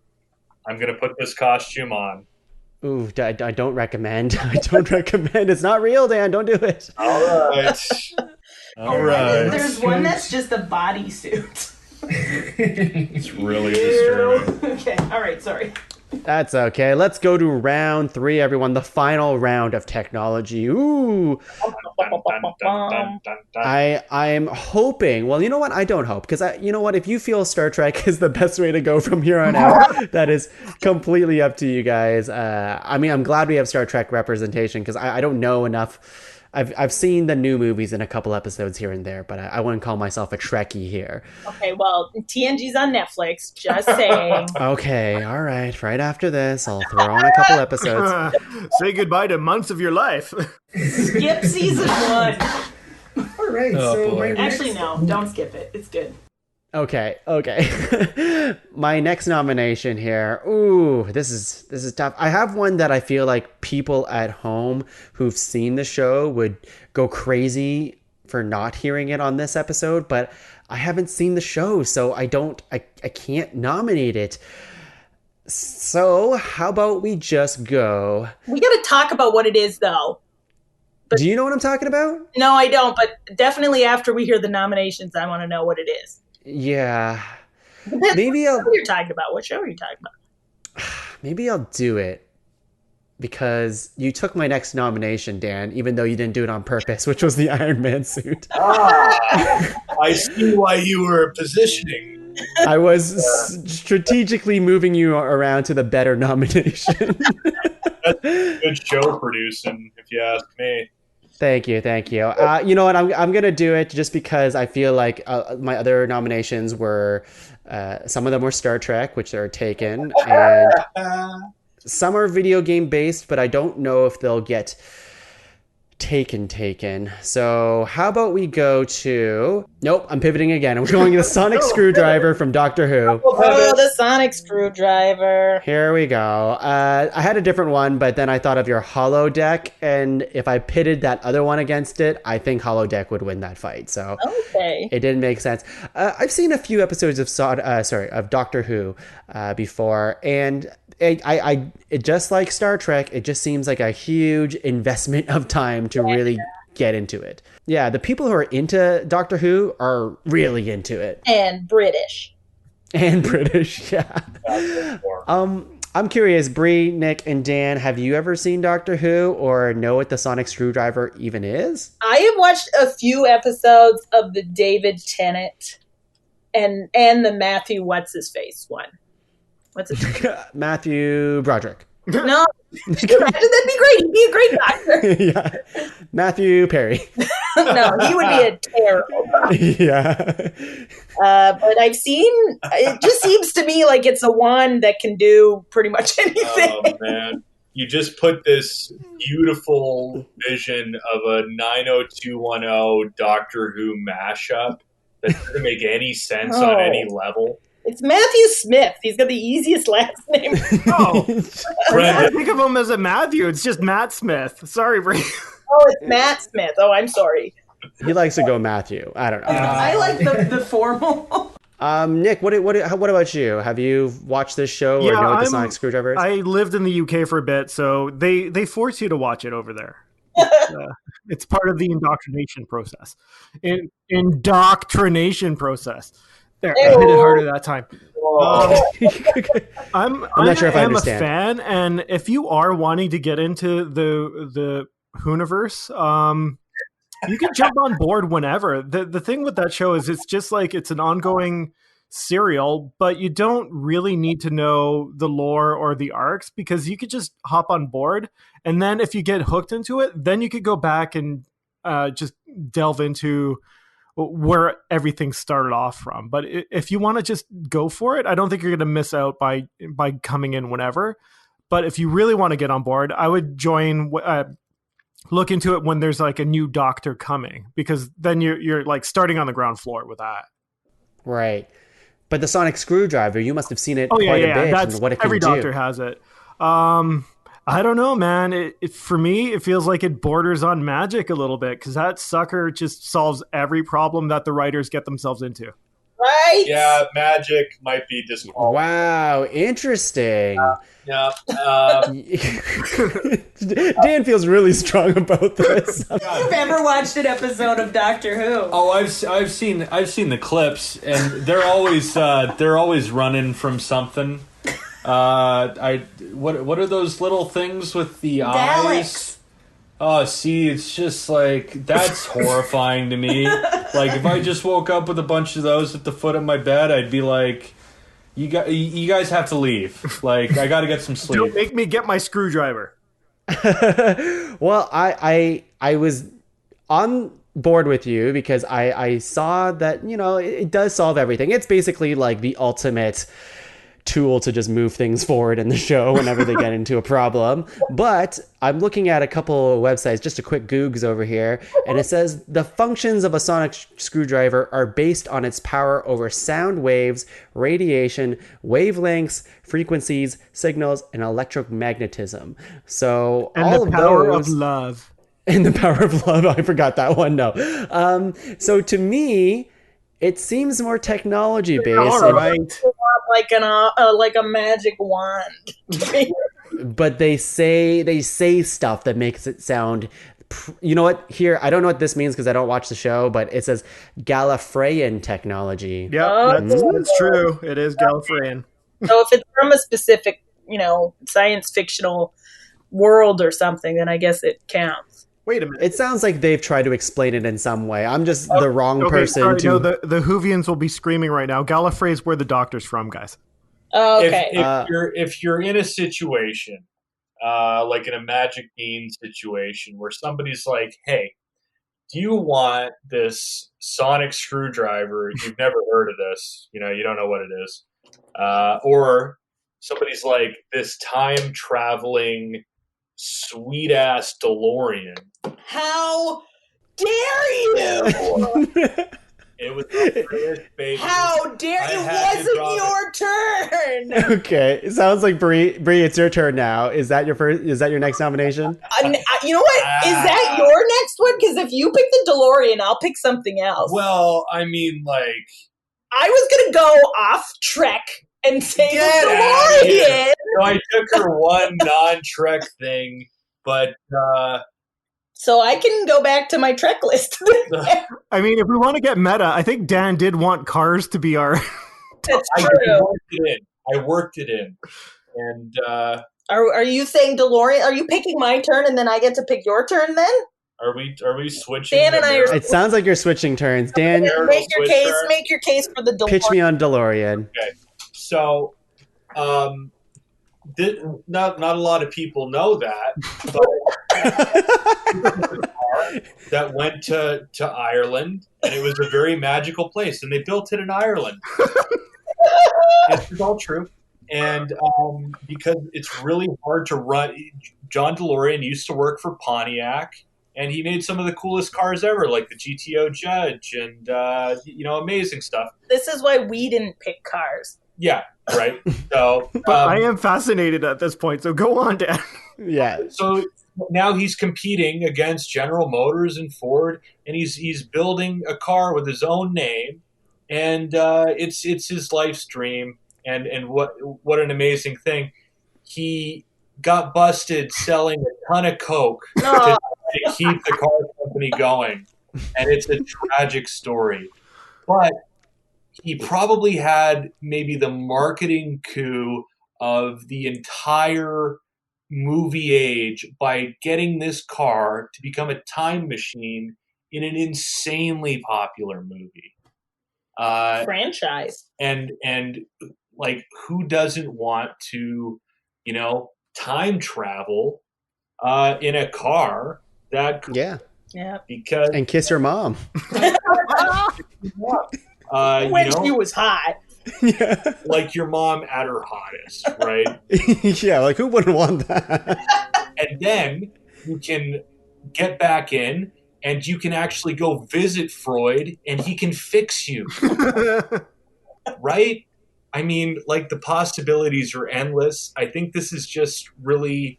I'm going to put this costume on. Ooh, I don't recommend. I don't recommend. It's not real, Dan. Don't do it. All right. All right. There's one that's just a bodysuit. It's really disturbing. Okay, all right, sorry. That's okay. Let's go to round 3, everyone. The final round of technology. Ooh. I'm hoping. Well, you know what? I don't hope, because you know what? If you feel Star Trek is the best way to go from here on out, that is completely up to you guys. I mean, I'm glad we have Star Trek representation, because I don't know enough. I've seen the new movies in a couple episodes here and there, but I wouldn't call myself a Trekkie here. Okay, well, TNG's on Netflix, just saying. Okay, all right. Right after this, I'll throw on a couple episodes. Say goodbye to months of your life. Skip season 1. All right, Actually, no, don't skip it. It's good. Okay. My next nomination here. Ooh, this is tough. I have one that I feel like people at home who've seen the show would go crazy for not hearing it on this episode, but I haven't seen the show, so I can't nominate it. So how about we just go? We got to talk about what it is, though. Do you know what I'm talking about? No, I don't, but definitely after we hear the nominations, I want to know what it is. Yeah. Maybe What are you talking about? What show are you talking about? Maybe I'll do it, because you took my next nomination, Dan, even though you didn't do it on purpose, which was the Iron Man suit. I see why you were positioning. I was strategically moving you around to the better nomination. That's good show producing, if you ask me. Thank you. You know what? I'm gonna do it just because I feel like my other nominations were some of them were Star Trek, which are taken, and some are video game based, but I don't know if they'll get taken. So how about we go to... Nope, I'm pivoting again. I'm going to the sonic screwdriver from Doctor Who. Oh, the sonic screwdriver. Here we go. I had a different one, but then I thought of your holodeck, and if I pitted that other one against it, I think holodeck would win that fight. So Okay. it didn't make sense. I've seen a few episodes of Doctor Who before, and it just like Star Trek, it just seems like a huge investment of time to really get into it. Yeah, the people who are into Doctor Who are really into it. And British. Yeah. I'm curious, Brie, Nick, and Dan, have you ever seen Doctor Who or know what the sonic screwdriver even is? I have watched a few episodes of the David Tennant and the Matthew What's-His-Face one. What's it? Matthew Broderick. No, that'd be great. He'd be a great doctor. Yeah. Matthew Perry. No, he would be a terrible doctor. Yeah. But I've seen, it just seems to me like it's a wand that can do pretty much anything. Oh, man. You just put this beautiful vision of a 90210 Doctor Who mashup that doesn't make any sense on any level. It's Matthew Smith. He's got the easiest last name. Oh, Brendan. I think of him as a Matthew. It's just Matt Smith. Sorry, Brie. Oh, it's Matt Smith. Oh, I'm sorry. He likes to go Matthew. I don't know. I like the formal. Nick, what about you? Have you watched this show or know what the sonic screwdriver is? I lived in the UK for a bit, so they force you to watch it over there. It's part of the indoctrination process. Indoctrination process. There, I hit it harder that time. I'm not sure if I understand. A fan, and if you are wanting to get into the Hooniverse, you can jump on board whenever. The thing with that show is it's just like it's an ongoing serial, but you don't really need to know the lore or the arcs because you could just hop on board, and then if you get hooked into it, then you could go back and just delve into where everything started off from. But if you want to just go for it, I don't think you're going to miss out by coming in whenever. But if you really want to get on board, I would join. Look into it when there's like a new doctor coming, because then you're like starting on the ground floor with that. Right. But the sonic screwdriver, you must have seen it quite a bit. That's, and what it can every do. Doctor has it. I don't know, man. It for me, it feels like it borders on magic a little bit, because that sucker just solves every problem that the writers get themselves into. Right? Yeah, magic might be disqualified. Wow, interesting. Yeah. Dan feels really strong about this. I've ever watched an episode of Doctor Who. Oh, I've seen the clips, and they're always running from something. What are those little things with the eyes? Daleks. Oh, see, it's just like that's horrifying to me. Like if I just woke up with a bunch of those at the foot of my bed, I'd be like, you guys have to leave. Like I got to get some sleep. Don't make me get my screwdriver. Well, I was on board with you because I saw that, it does solve everything. It's basically like the ultimate tool to just move things forward in the show whenever they get into a problem. But I'm looking at a couple of websites, just a quick Googs over here, and it says the functions of a sonic screwdriver are based on its power over sound waves, radiation, wavelengths, frequencies, signals, and electromagnetism. So and all the power of those, of love. And the power of love. I forgot that one. No. So to me, it seems more technology based. All right. Like a magic wand. But they say stuff that makes it sound. You know what? Here, I don't know what this means because I don't watch the show, but it says Gallifreyan technology. Yeah, that's true. It is Gallifreyan. So if it's from a specific, science fictional world or something, then I guess it counts. Wait a minute. It sounds like they've tried to explain it in some way. I'm just the wrong person sorry, to. No, the Whovians will be screaming right now. Gallifrey is where the Doctor's from, guys. Oh, okay. If you're in a situation, like in a Magic Bean situation, where somebody's like, "Hey, do you want this sonic screwdriver? You've never heard of this. You don't know what it is." Or somebody's like, "This time traveling sweet ass DeLorean." How dare you? It was the greatest, baby. How dare it wasn't your turn. Okay, it sounds like Brie, it's your turn now. Is that your next nomination? You know what? Is that your next one? Because if you pick the DeLorean, I'll pick something else. Well, I mean, like, I was gonna go off Trek and say the DeLorean. So I took her one non-Trek thing, but so I can go back to my Trek list. I mean, if we want to get meta, I think Dan did want cars to be our. That's true. I worked it in, and are you saying DeLorean? Are you picking my turn and then I get to pick your turn? Then are we switching? Dan and I are. It sounds like you're switching turns. Dan, make your case. Make your case for the DeLorean. Pitch me on DeLorean. Okay, so not a lot of people know that, but that went to Ireland, and it was a very magical place, and they built it in Ireland. It's all true, and because it's really hard to run. John DeLorean used to work for Pontiac, and he made some of the coolest cars ever, like the GTO Judge, and amazing stuff. This is why we didn't pick cars. Yeah, right. So, I am fascinated at this point. So go on, Dan. Yeah. So now he's competing against General Motors and Ford, and he's building a car with his own name, and it's his life's dream. And what an amazing thing! He got busted selling a ton of coke to keep the car company going, and it's a tragic story. But he probably had maybe the marketing coup of the entire movie age by getting this car to become a time machine in an insanely popular movie Franchise. and like, who doesn't want to, time travel in a car that Yeah. Yeah. because And kiss your mom. When she was hot. Yeah. like your mom at her hottest, right? Yeah, like who wouldn't want that? And then you can get back in and you can actually go visit Freud and he can fix you. Right? I mean, like, the possibilities are endless. I think this is just really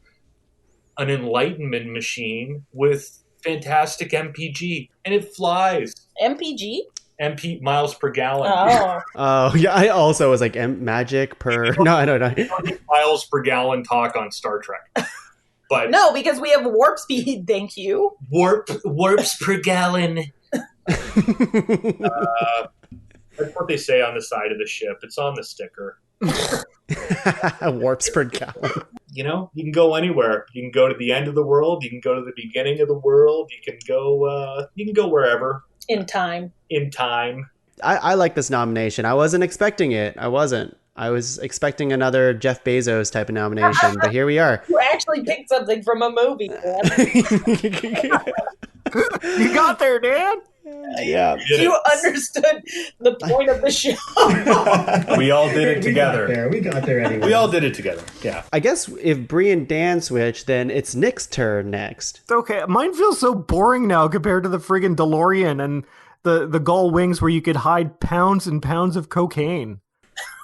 an enlightenment machine with fantastic MPG, and it flies. MPG? Miles per gallon. Oh. Oh, yeah, I also was like magic per. No, I don't know. Miles per gallon talk on Star Trek. But No, because we have warp speed, thank you. warps per gallon. That's what they say on the side of the ship. It's on the sticker. Warps per gallon. You can go anywhere. You can go to the end of the world. You can go to the beginning of the world. You can go wherever. In time. In time. I like this nomination. I wasn't expecting it. I wasn't. I was expecting another Jeff Bezos type of nomination, but here we are. You actually picked something from a movie, man. You got there, Dan. Yeah. You understood the point of the show. We all did it together. We got there anyway. We all did it together. Yeah. I guess if Brie and Dan switch, then it's Nick's turn next. Okay, mine feels so boring now compared to the friggin' DeLorean and the gull wings where you could hide pounds and pounds of cocaine.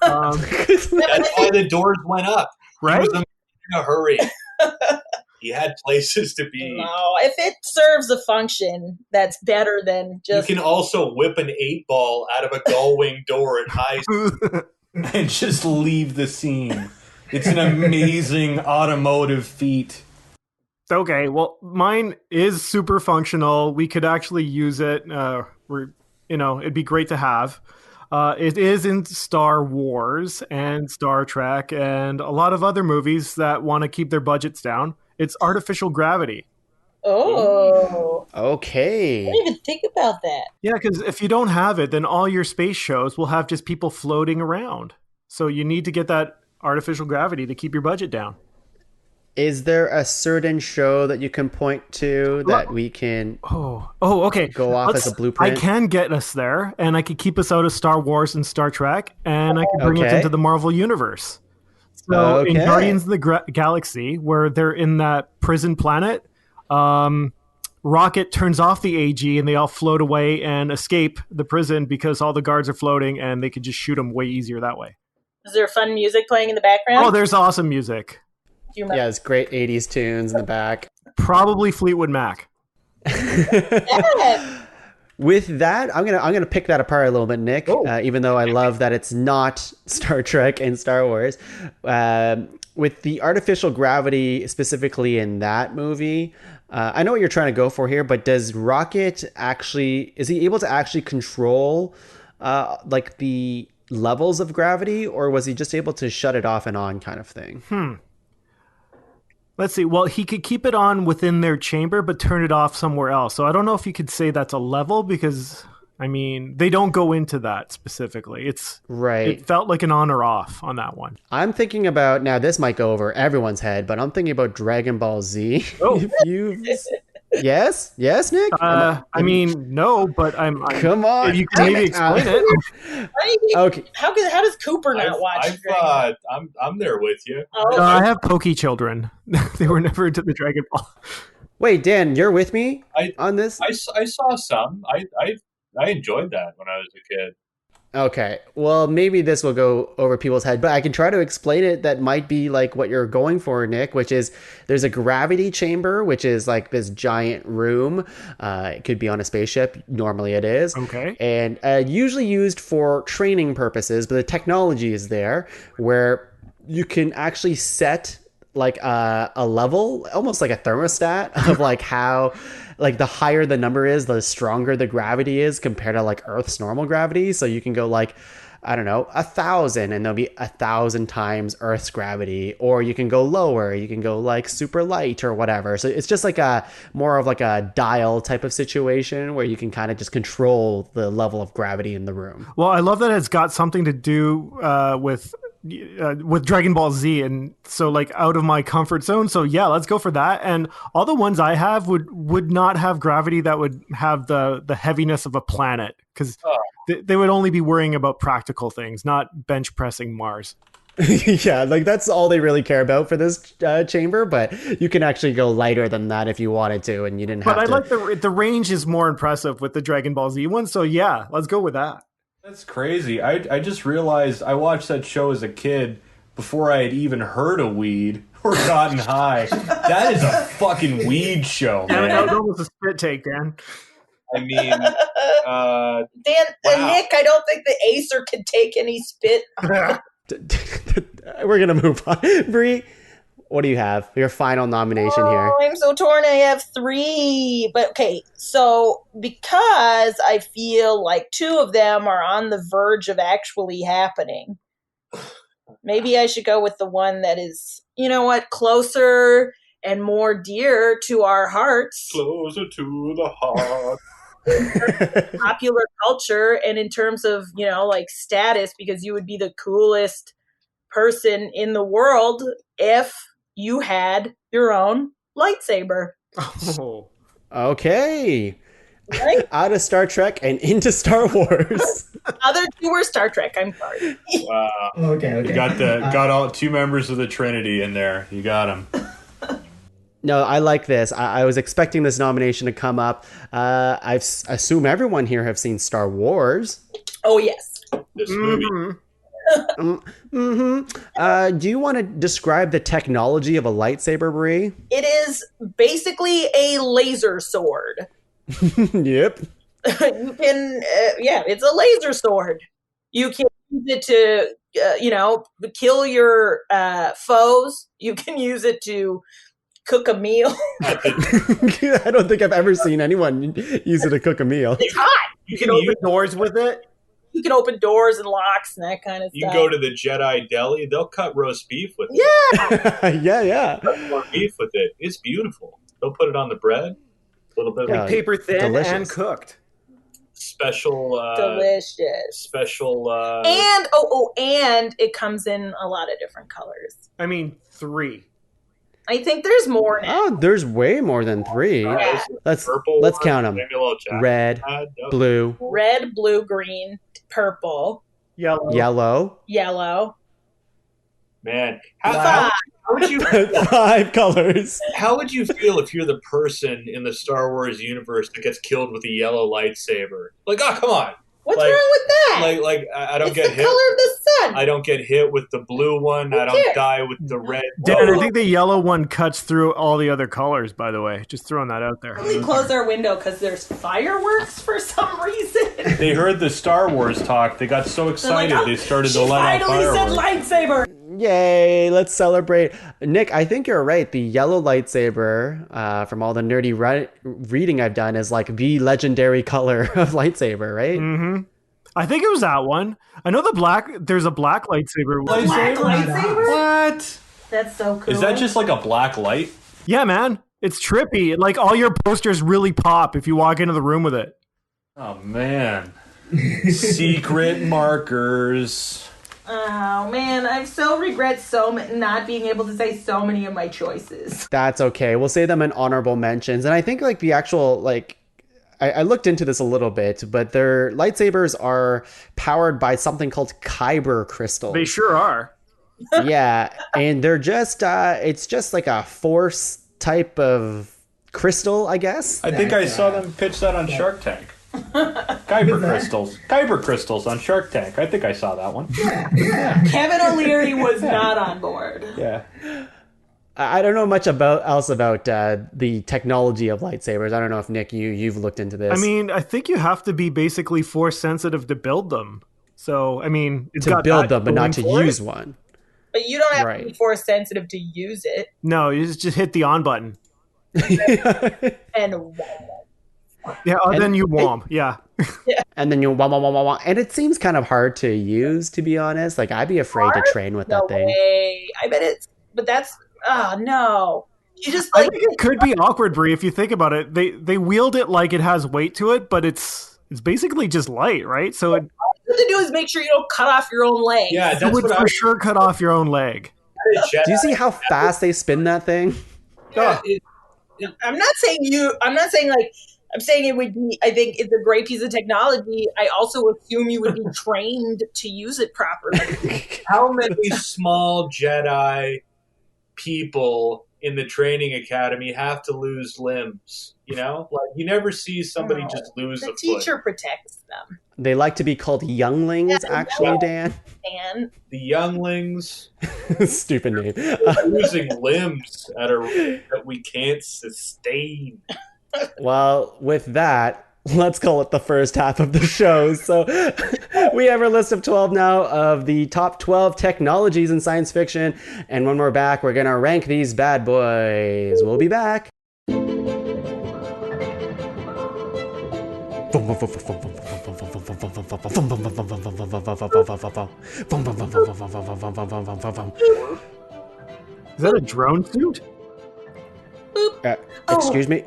That's why the doors went up. Right? He was in a hurry. He had places to be. No, if it serves a function, that's better than just. You can also whip an 8-ball out of a gull wing door at high speed. And just leave the scene. It's an amazing automotive feat. Okay, well, mine is super functional. We could actually use it. It'd be great to have. It is in Star Wars and Star Trek and a lot of other movies that want to keep their budgets down. It's artificial gravity. Oh. Okay. I didn't even think about that. Yeah, because if you don't have it, then all your space shows will have just people floating around. So you need to get that artificial gravity to keep your budget down. Is there a certain show that you can point to that we can okay. go off as a blueprint? I can get us there, and I could keep us out of Star Wars and Star Trek, and I can bring us Okay. into the Marvel Universe. So in Okay. Guardians of the Galaxy, where they're in that prison planet, Rocket turns off the AG, and they all float away and escape the prison because all the guards are floating, and they could just shoot them way easier that way. Is there fun music playing in the background? Oh, there's awesome music. Do you remember? Yeah, it's great 80s tunes in the back. Probably Fleetwood Mac. Yeah. With that, I'm gonna pick that apart a little bit, Nick. Even though I love that it's not Star Trek and Star Wars, with the artificial gravity specifically in that movie, I know what you're trying to go for here. But does Rocket is he able to actually control like the levels of gravity, or was he just able to shut it off and on kind of thing? Let's see. Well, he could keep it on within their chamber, but turn it off somewhere else. So I don't know if you could say that's a level because, I mean, they don't go into that specifically. It felt like an on or off on that one. I'm thinking about, now this might go over everyone's head, but I'm thinking about Dragon Ball Z. Yes, Nick. I mean, no, but I'm. Come on, if you can maybe explain it. Okay. How does Cooper not watch? I'm there with you. I have pokey children. They were never into the Dragon Ball. Wait, Dan, you're with me on this? I saw some. I enjoyed that when I was a kid. Okay, well, maybe this will go over people's head, but I can try to explain it. That might be like what you're going for, Nick, which is there's a gravity chamber, which is like this giant room. It could be on a spaceship. Normally it is. Okay. And usually used for training purposes, but the technology is there where you can actually set like a level, almost like a thermostat of like how like the higher the number is, the stronger the gravity is compared to like Earth's normal gravity. So you can go like, I don't know, 1,000 and there'll be 1,000 times Earth's gravity, or you can go lower, you can go like super light or whatever. So it's just like a more of like a dial type of situation where you can kind of just control the level of gravity in the room. Well, I love that it's got something to do with Dragon Ball Z, and so like out of my comfort zone. So yeah, let's go for that. And all the ones I have would not have gravity that would have the heaviness of a planet, because they would only be worrying about practical things, not bench pressing Mars. Yeah, like that's all they really care about for this chamber, but you can actually go lighter than that if you wanted to, and you didn't have But I to. like the range is more impressive with the Dragon Ball Z one. So yeah, let's go with that. That's crazy. I just realized I watched that show as a kid before I had even heard of weed or gotten high. That is a fucking weed show, Yeah, man. that was a spit take, Dan. I mean, Dan, wow. Nick, I don't think the Acer could take any spit. We're gonna move on. Brie, what do you have? Your final nomination here. Oh, I'm so torn. I have 3. But okay, so because I feel like 2 of them are on the verge of actually happening, maybe I should go with the one that is, you know what, closer and more dear to our hearts. Closer to the heart. Popular culture and in terms of, you know, like status, because you would be the coolest person in the world if you had your own lightsaber. Oh. Okay. Right? Out of Star Trek and into Star Wars. Other 2 were Star Trek, I'm sorry. Wow. Okay. You got all 2 members of the Trinity in there. You got them. No, I like this. I was expecting this nomination to come up. I assume everyone here have seen Star Wars. Oh, yes. This movie. Do you want to describe the technology of a lightsaber, Brie? It is basically a laser sword. Yep. You can, it's a laser sword. You can use it to, kill your foes. You can use it to cook a meal. I don't think I've ever seen anyone use it to cook a meal. It's hot. You can open doors with it. You can open doors and locks and that kind of You stuff. go to the Jedi deli, they'll cut roast beef with it. Yeah. Cut more beef with it. It's beautiful. They'll put it on the bread. A little bit of Yeah. like Paper thin Delicious. and cooked. special Delicious. special And it comes in a lot of different colors. I mean, 3. I think there's more now. Oh, there's way more than 3. Yeah. Let's purple. count them. Maybe a little jack. Red, blue, Red, blue, green, purple, Yellow. yellow. yellow. Man, Five. how would you 5 colors. how would you feel if you're the person in the Star Wars universe that gets killed with a yellow lightsaber? Like, oh, come on. What's Like- wrong with that? Like I don't it's get the hit. color of the sun. I don't get hit with the blue one. Who I don't cares? die with the red. Dan, I Oh, think the yellow one cuts through all the other colors, by the way. Just throwing that out there. We close our window because there's fireworks for some reason. They heard the Star Wars talk. They got so They're excited like, oh, they started she to light off finally said fireworks. lightsaber. Yay, let's celebrate. Nick, I think you're right. The yellow lightsaber, from all the nerdy reading I've done, is like the legendary color of lightsaber, right? Mm-hmm. I think it was that one. I know there's a black lightsaber. Black lightsaber? What? That's so cool. Is that just like a black light? Yeah, man. It's trippy. Like all your posters really pop if you walk into the room with it. Oh man. Secret markers. Oh man, I so regret not being able to say so many of my choices. That's okay. We'll say them in honorable mentions. And I think like the actual I looked into this a little bit, but their lightsabers are powered by something called kyber crystals. They sure are. Yeah, and they're just it's just like a force type of crystal, I guess. I think I saw them pitch that on Shark Tank. Kyber crystals. Kyber crystals on Shark Tank. I think I saw that one. Kevin O'Leary was not on board. Yeah. I don't know much else about the technology of lightsabers. I don't know if Nick, you've looked into this. I mean, I think you have to be basically force sensitive to build them. So, I mean, it's to got build that them, but not to going for use it. one. But you don't have Right. to be force sensitive to use it. No, you just hit the on button. And Yeah, then you womp. Yeah. And then you wah, wah, wah, wah, wah. And it seems kind of hard to use, to be honest. Like, I'd be afraid to train with no that thing. way. I bet it's. But that's. Oh no. You just I like. think it could be awkward, Brie, if you think about it. They wield it like it has weight to it, but it's basically just light, right? So it All you have to do is make sure you don't cut off your own leg. Yeah, you that's would what I for sure cut off your own leg. Jedi. Do you see how fast they spin that thing? Yeah, I'm not saying you. I'm not saying like. I'm saying it would be. I think it's a great piece of technology. I also assume you would be trained to use it properly. how many small Jedi people in the training academy have to lose limbs? You know, like you never see somebody just lose The a teacher foot. protects them. They like to be called younglings, Yeah, actually, Dan. And The younglings Stupid name. losing limbs at a rate that we can't sustain. Well, with that, let's call it the first half of the show. So we have our list of 12 now of the top 12 technologies in science fiction. And when we're back, we're going to rank these bad boys. We'll be back. Is that a drone suit? Excuse me.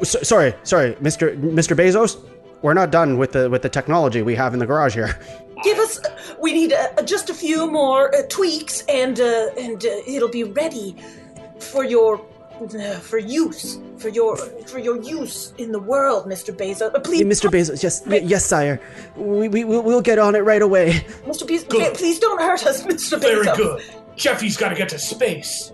Sorry, Mr. Bezos. We're not done with the technology we have in the garage here. Give us. We need just a few more tweaks, and it'll be ready for your for use for your use in the world, Mr. Bezos. Please, Mr. Bezos, yes, sire. We'll get on it right away. Mr. Bezos, Good. please don't hurt us, Mr. Bezos. Very good. Jeffy's got to get to space.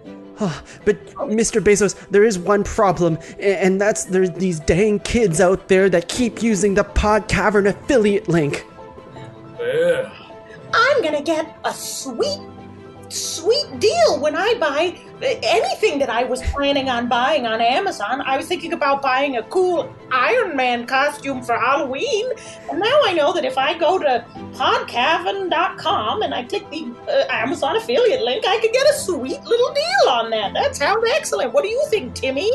But Mr. Bezos, there is one problem, and that's there's these dang kids out there that keep using the Pod Cavern affiliate link. Yeah. I'm gonna get a sweet deal when I buy anything that I was planning on buying on Amazon. I was thinking about buying a cool Iron Man costume for Halloween, and now I know that if I go to podcavern.com and I click the Amazon affiliate link, I could get a sweet little deal on that. That sounds excellent. What do you think, Timmy?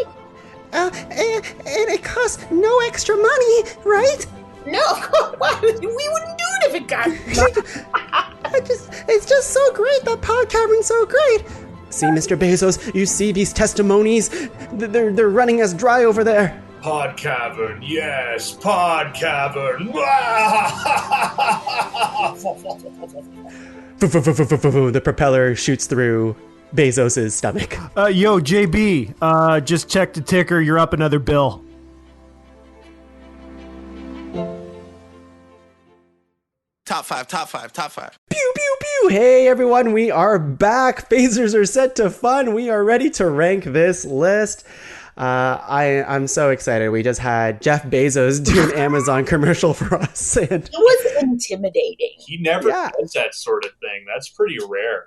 And it costs no extra money, right? No, of course. Why? We wouldn't do it if it got. It's just so great. That Pod Cavern's so great. See, Mr. Bezos, you see these testimonies? They're running us dry over there. Pod Cavern, yes, Pod Cavern. The propeller shoots through Bezos' stomach. Yo, JB, just check the ticker. You're up another bill. Top five. Pew, pew, pew. Hey, everyone, we are back. Phasers are set to fun. We are ready to rank this list. I'm so excited. We just had Jeff Bezos do an Amazon commercial for us. And it was intimidating. He never Yeah. does that sort of thing. That's pretty rare.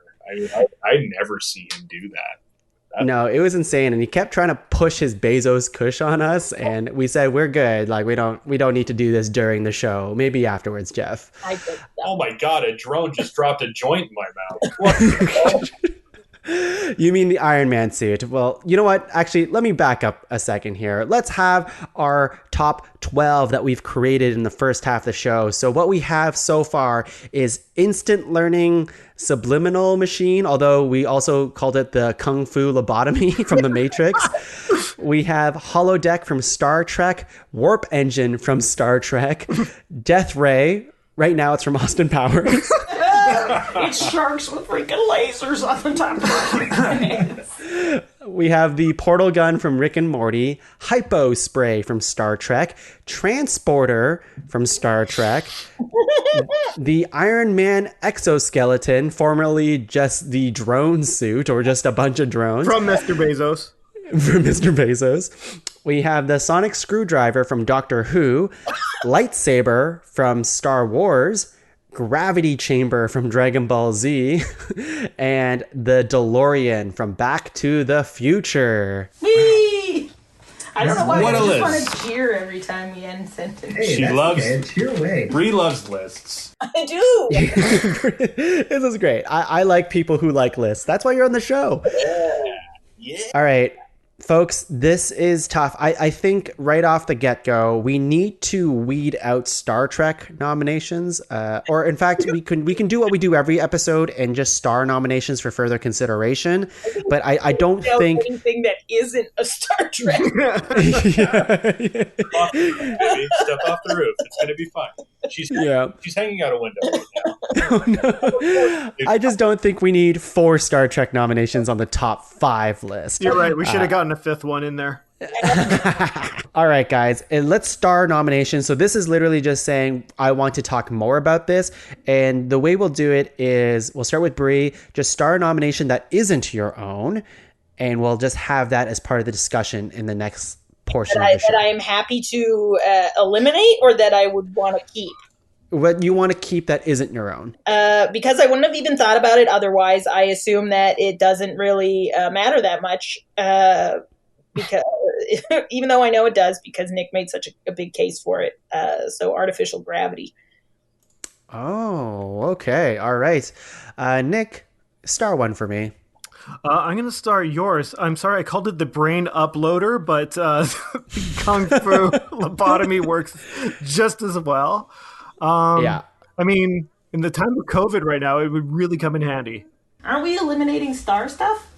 I never see him do that. no, it was insane. And he kept trying to push his Bezos kush on us. And we said, we're good. Like, we don't need to do this during the show. Maybe afterwards, Jeff. I think so. Oh my god, a drone just dropped a joint in my mouth. What the hell? You mean the Iron Man suit? Well, you know what? Actually, let me back up a second here. Let's have our top 12 that we've created in the first half of the show. So what we have so far is instant learning subliminal machine, although we also called it the Kung Fu lobotomy from the Matrix. We have holodeck from Star Trek, warp engine from Star Trek, death ray. Right now it's from Austin Powers. It's sharks with freaking lasers on the top of their heads. We have the portal gun from Rick and Morty, hypo spray from Star Trek, transporter from Star Trek, the Iron Man exoskeleton, formerly just the drone suit or just a bunch of drones From Mr. Bezos. from Mr. Bezos. We have the sonic screwdriver from Doctor Who, lightsaber from Star Wars, gravity chamber from Dragon Ball Z, and the DeLorean from Back to the Future. Whee! I don't know why What I a just want list. to cheer every time we end sentence. Hey, She that's loves- okay. It's your way. Brie loves lists. I do. This is great. I like people who like lists. That's why you're on the show. Yeah. All right, folks, this is tough. I think right off the get-go, we need to weed out Star Trek nominations. Or in fact, we can do what we do every episode and just star nominations for further consideration. But I don't think anything that isn't a Star Trek. yeah. Off the roof, baby. Step off the roof. It's gonna be fun. She's hanging out a window right now. Oh, no. I just don't think we need 4 Star Trek nominations on the top 5 list. You're right. We should have gotten a 5th one in there. All right, guys, and let's star nominations. So this is literally just saying I want to talk more about this, and the way we'll do it is we'll start with Brie. Just star a nomination that isn't your own, and we'll just have that as part of the discussion in the next portion of the show. That I am happy to eliminate, or that I would want to keep. What you want to keep that isn't your own. Because I wouldn't have even thought about it otherwise. I assume that it doesn't really matter that much. Because even though I know it does, because Nick made such a big case for it. So artificial gravity. Oh, okay. All right. Nick, star one for me. I'm going to star yours. I'm sorry, I called it the brain uploader, but Kung Fu lobotomy works just as well. Yeah. I mean, in the time of COVID right now, it would really come in handy. Aren't we eliminating star stuff?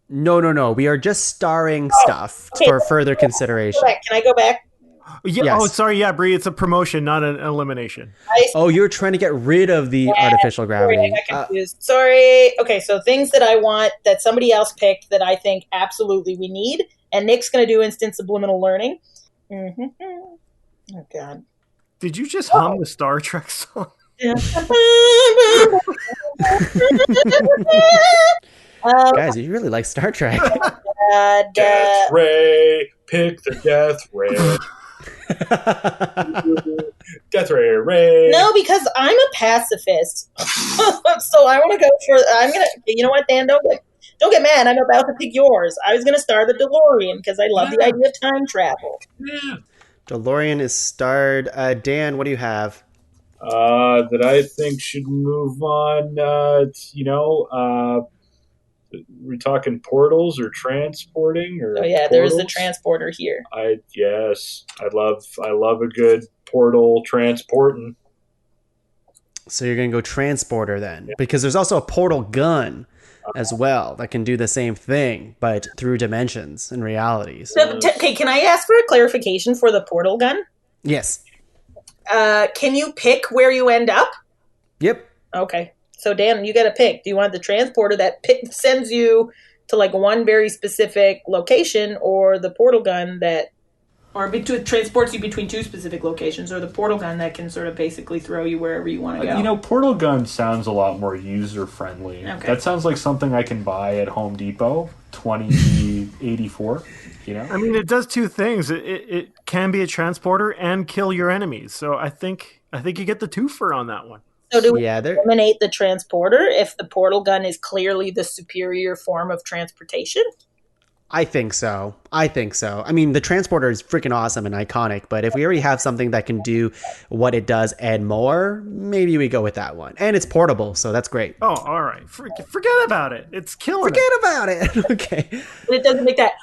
No. We are just starring stuff okay. for further consideration. Can I go back? Yeah. Yes. Oh, sorry. Yeah, Brie, it's a promotion, not an elimination. Oh, you're trying to get rid of the artificial gravity. Sorry, I got confused. Sorry. Okay, so things that I want that somebody else picked that I think absolutely we need, and Nick's going to do instant subliminal learning. Mm-hmm. Oh, God. Did you just hum the Star Trek song? Guys, you really like Star Trek. Death Ray, pick the Death Ray. Death Ray. No, because I'm a pacifist. So I want to go for. I'm gonna. You know what, Dan? Don't get mad. I'm about to pick yours. I was gonna star the DeLorean because I love the idea of time travel. Yeah. DeLorean is starred. Dan, what do you have? That I think should move on. We're talking portals or transporting or. Oh yeah, there is a transporter here. I love a good portal transporting. So you're gonna go transporter then, because there's also a portal gun as well that can do the same thing, but through dimensions and realities. Okay, can I ask for a clarification for the portal gun? Yes. Can you pick where you end up? Yep. Okay. So, Dan, you got to pick. Do you want the transporter that sends you to like one very specific location, or the portal gun that, or transports you between two specific locations, or the portal gun that can sort of basically throw you wherever you want to go? Portal gun sounds a lot more user friendly. Okay. That sounds like something I can buy at Home Depot, 2084. I mean, it does two things. It can be a transporter and kill your enemies. So I think you get the twofer on that one. So do we eliminate the transporter if the portal gun is clearly the superior form of transportation? I think so. I mean, the transporter is freaking awesome and iconic, but if we already have something that can do what it does and more, maybe we go with that one. And it's portable, so that's great. Oh, all right. Forget about it. It's killing Forget about it. Okay. But it doesn't make that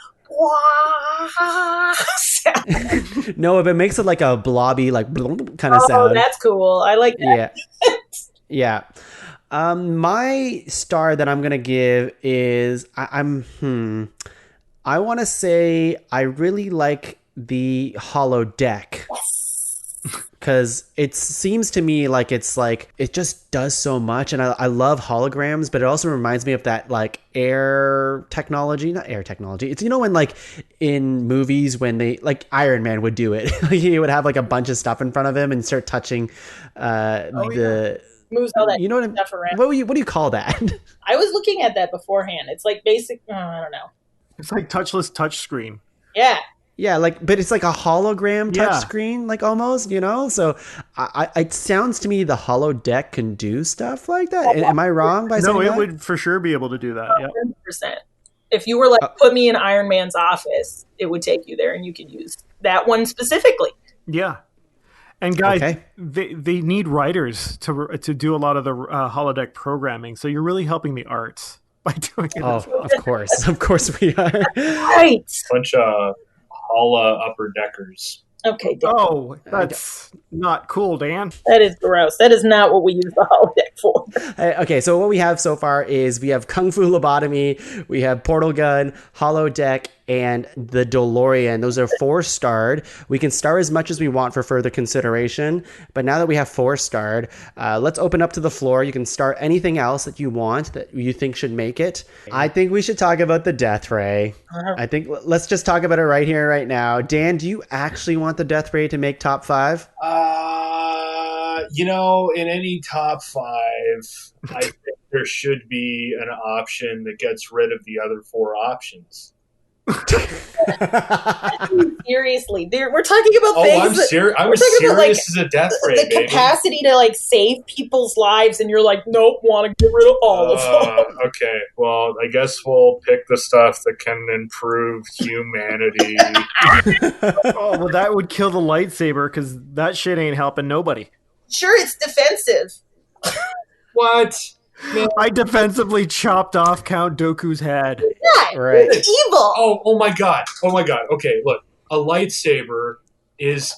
sound. No, if it makes it like a blobby, like kind of sound. Oh, that's cool. I like that. Yeah. My star that I'm gonna give is I want to say I really like the holodeck. Because it seems to me like it just does so much, and I love holograms, but it also reminds me of that like not air technology. It's when like in movies when they like Iron Man would do it, he would have like a bunch of stuff in front of him and start touching moves all that stuff around. What do you call that? I was looking at that beforehand. It's like basic. I don't know. It's like touchless touch screen. Yeah. Yeah, but it's like a hologram Yeah. touchscreen, like almost, So it sounds to me the holodeck can do stuff like that. Am I wrong by saying No, it that? would for sure be able to do that. Yeah. 100%. If you were like, put me in Iron Man's office, it would take you there and you could use that one specifically. Yeah. And guys, Okay. they need writers to do a lot of the holodeck programming. So you're really helping the arts by doing it. Oh, of course we are. Right. Bunch of holla upper deckers. Okay, Dan. Oh, that's not cool, Dan. That is gross. That is not what we use the holodeck for. Okay, so what we have so far is we have Kung Fu Lobotomy, we have Portal Gun, Holodeck, and the DeLorean. Those are 4-starred. We can star as much as we want for further consideration, but now that we have 4-starred, let's open up to the floor. You can star anything else that you want that you think should make it. I think we should talk about the Death Ray. I think let's just talk about it right here, right now. Dan, do you actually want the Death Ray to make top 5? In any top 5, I think there should be an option that gets rid of the other 4 options. Seriously, we're talking about things. I'm serious. I was serious as a Death Ray, the baby. capacity to save people's lives, and you're like, nope, want to get rid of all of them. Okay, well, I guess we'll pick the stuff that can improve humanity. Oh, well, that would kill the lightsaber because that shit ain't helping nobody. Sure, it's defensive. What? I defensively chopped off Count Dooku's head. Yeah, Right. it's evil. Oh my god. Okay, look. A lightsaber is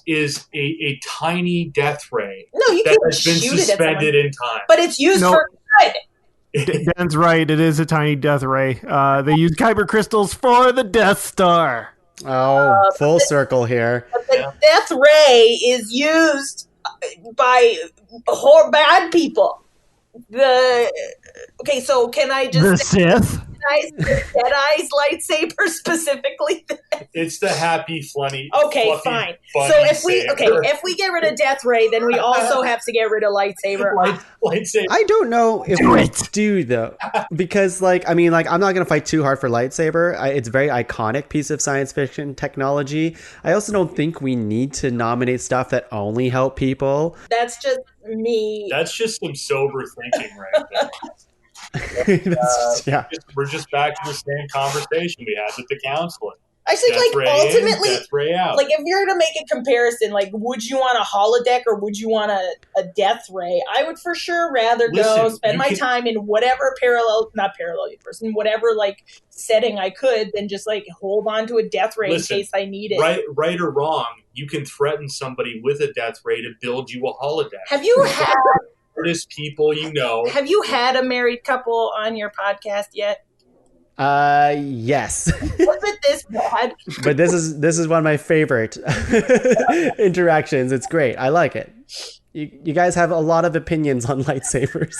a tiny death ray No, you that can has been shoot it at suspended someone, in time. but it's used No. for good. Dan's right. It is a tiny death ray. They use kyber crystals for the Death Star. Oh, full circle here. But the death ray is used by bad people. So can I The just Sith. Jedi's lightsaber specifically? It's the happy, funny. Okay, fluffy, fine. funny So saber. if we get rid of death ray, then we also have to get rid of lightsaber. Lightsaber. I don't know if Do we it. do though, because I'm not gonna fight too hard for lightsaber. It's a very iconic piece of science fiction technology. I also don't think we need to nominate stuff that only help people. That's just me. That's just some sober thinking right there. Yeah. We're just back to the same conversation we had with the counselor. Actually, Death ray in, ultimately, death ray out. if you're to make a comparison, would you want a holodeck or would you want a death ray? I would for sure rather go Listen, spend you my can- time in whatever not parallel universe, in whatever setting I could, than just hold on to a death ray Listen, in case I need it. right or wrong, you can threaten somebody with a death ray to build you a holodeck. Have you had Smartest people you know. Have you had a married couple on your podcast yet? Yes. Was it this bad? But this is one of my favorite interactions. It's great. I like it. You guys have a lot of opinions on lightsabers.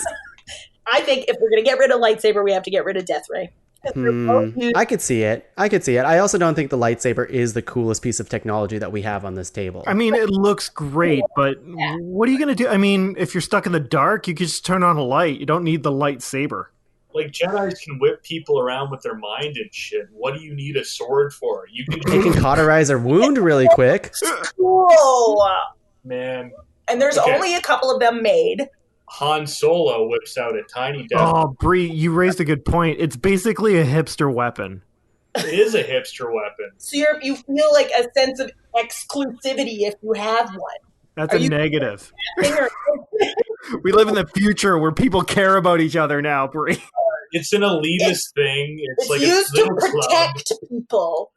I think if we're going to get rid of lightsaber, we have to get rid of death ray. I could see it. I also don't think the lightsaber is the coolest piece of technology that we have on this table. I mean, it looks great, but what are you going to do? I mean, if you're stuck in the dark, you could just turn on a light. You don't need the lightsaber. Jedis can whip people around with their mind and shit. What do you need a sword for? You It can cauterize a wound really quick. Cool. Man. And there's Okay. only a couple of them made. Han Solo whips out a tiny death. Oh, Brie, you raised a good point. It's basically a hipster weapon. It is a hipster weapon. So you feel like a sense of exclusivity if you have one. That's Are a you- negative. Or- We live in the future where people care about each other now, Brie. It's an elitist thing. It's like used a to little club. protect people.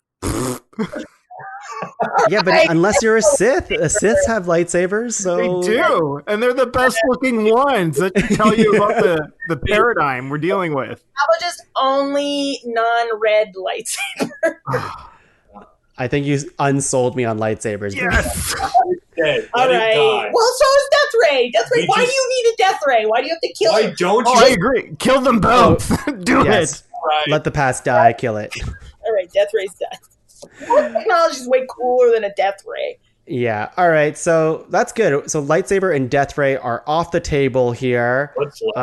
Yeah, but unless you're a Sith, Siths have lightsabers, so They do, and they're the best looking ones that tell you about the paradigm we're dealing with. How about just only non-red lightsaber? I think you unsold me on lightsabers. Yes. Dead. All Let it right. die. Well, so is death ray. Death ray. We Why just- do you need a death ray? Why do you have to kill Why it? don't Oh, you? I agree. Kill them both. Do Yes. it. Right. Let the past die, kill it. All right, death ray's done. Technology is way cooler than a death ray. Yeah. All right. So that's good. So lightsaber and death ray are off the table here. What's left?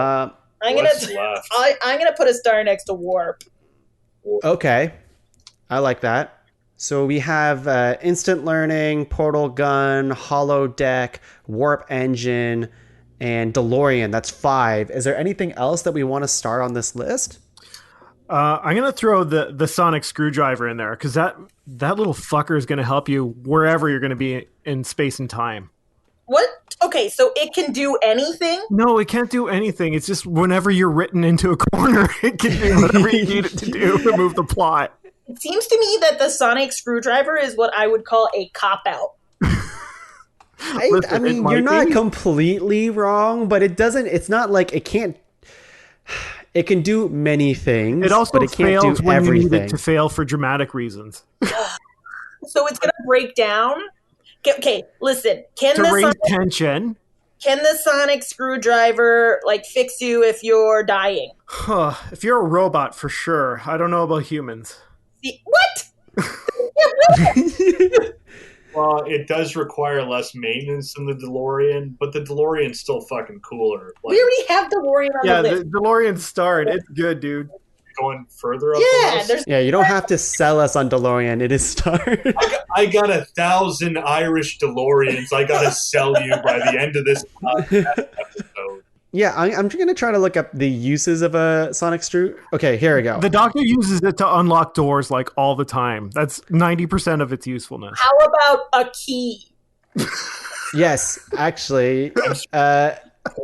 I'm What's gonna left? I'm gonna put a star next to warp. Okay. I like that. So we have instant learning, portal gun, holodeck, warp engine, and DeLorean. That's 5. Is there anything else that we want to start on this list? I'm going to throw the sonic screwdriver in there because that little fucker is going to help you wherever you're going to be in space and time. What? Okay, so it can do anything? No, it can't do anything. It's just whenever you're written into a corner, it can do whatever you need it to do to move the plot. It seems to me that the sonic screwdriver is what I would call a cop-out. I mean, you're not completely wrong, but it's not like it can't. It can do many things. It also but it can't fails do when everything. you need it to fail for dramatic reasons. So it's going to break down? Okay, listen. To raise tension. Can the sonic screwdriver fix you if you're dying? If you're a robot, for sure. I don't know about humans. What? Well, it does require less maintenance than the DeLorean, but the DeLorean's still fucking cooler. We already have DeLorean on the list. The DeLorean starred. It's good, dude. Going further up the list? Yeah, you don't have to sell us on DeLorean. It is starred. I got 1,000 Irish DeLoreans I got to sell you by the end of this podcast episode. Yeah, I'm going to try to look up the uses of a sonic screw. Okay, here we go. The Doctor uses it to unlock doors all the time. That's 90% of its usefulness. How about a key? Yes, actually.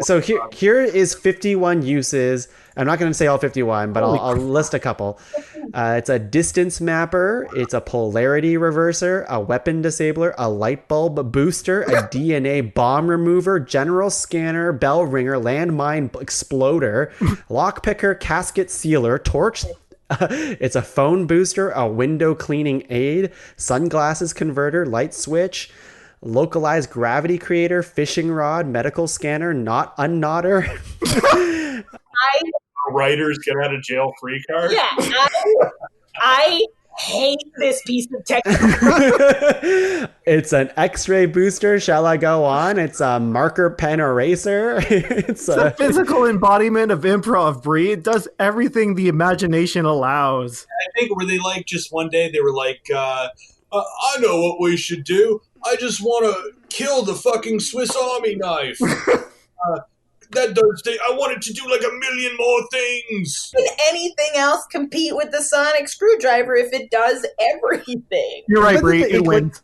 So here is 51 uses. I'm not going to say all 51, but I'll list a couple. It's a distance mapper. It's a polarity reverser, a weapon disabler, a light bulb booster, a DNA bomb remover, general scanner, bell ringer, landmine exploder, lockpicker, casket sealer, torch. It's a phone booster, a window cleaning aid, sunglasses converter, light switch, localized gravity creator, fishing rod, medical scanner, knot unknotter. Writers get out of jail free card? Yeah, I hate this piece of technology. It's an X-ray booster. Shall I go on? It's a marker pen eraser. It's a physical embodiment of improv, Brie. It does everything the imagination allows. I think were they just one day they were I know what we should do. I just want to kill the fucking Swiss Army knife. That does thing. I want it to do 1,000,000 more things. Can anything else compete with the sonic screwdriver if it does everything? You're right, Brie. It wins.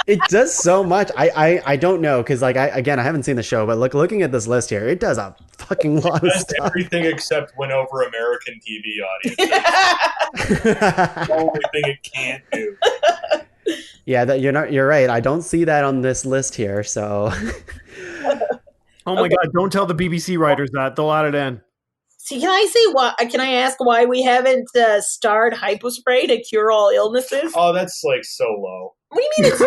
It does so much. I don't know because I haven't seen the show, but looking at this list here, it does a fucking lot of stuff. Everything except win over American TV audiences. The only thing it can't do. Yeah, you're right. I don't see that on this list here. So. Oh my God! Don't tell the BBC writers that. They'll add it in. See, can I ask why we haven't starred hypospray to cure all illnesses? Oh, that's so low. What do you mean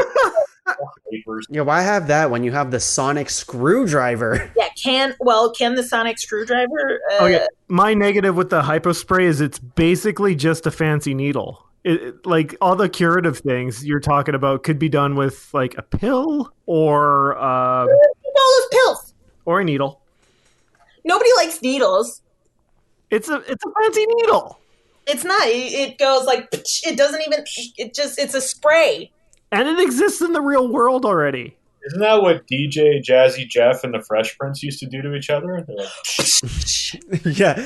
Yeah, why have that when you have the sonic screwdriver? Yeah, can the sonic screwdriver? Okay, my negative with the hypospray is it's basically just a fancy needle. All the curative things you're talking about could be done with a pill or all those pills. Or a needle. Nobody likes needles. It's a fancy needle. It's not. It goes it doesn't even. It's a spray. And it exists in the real world already. Isn't that what DJ Jazzy Jeff and the Fresh Prince used to do to each other? Yeah.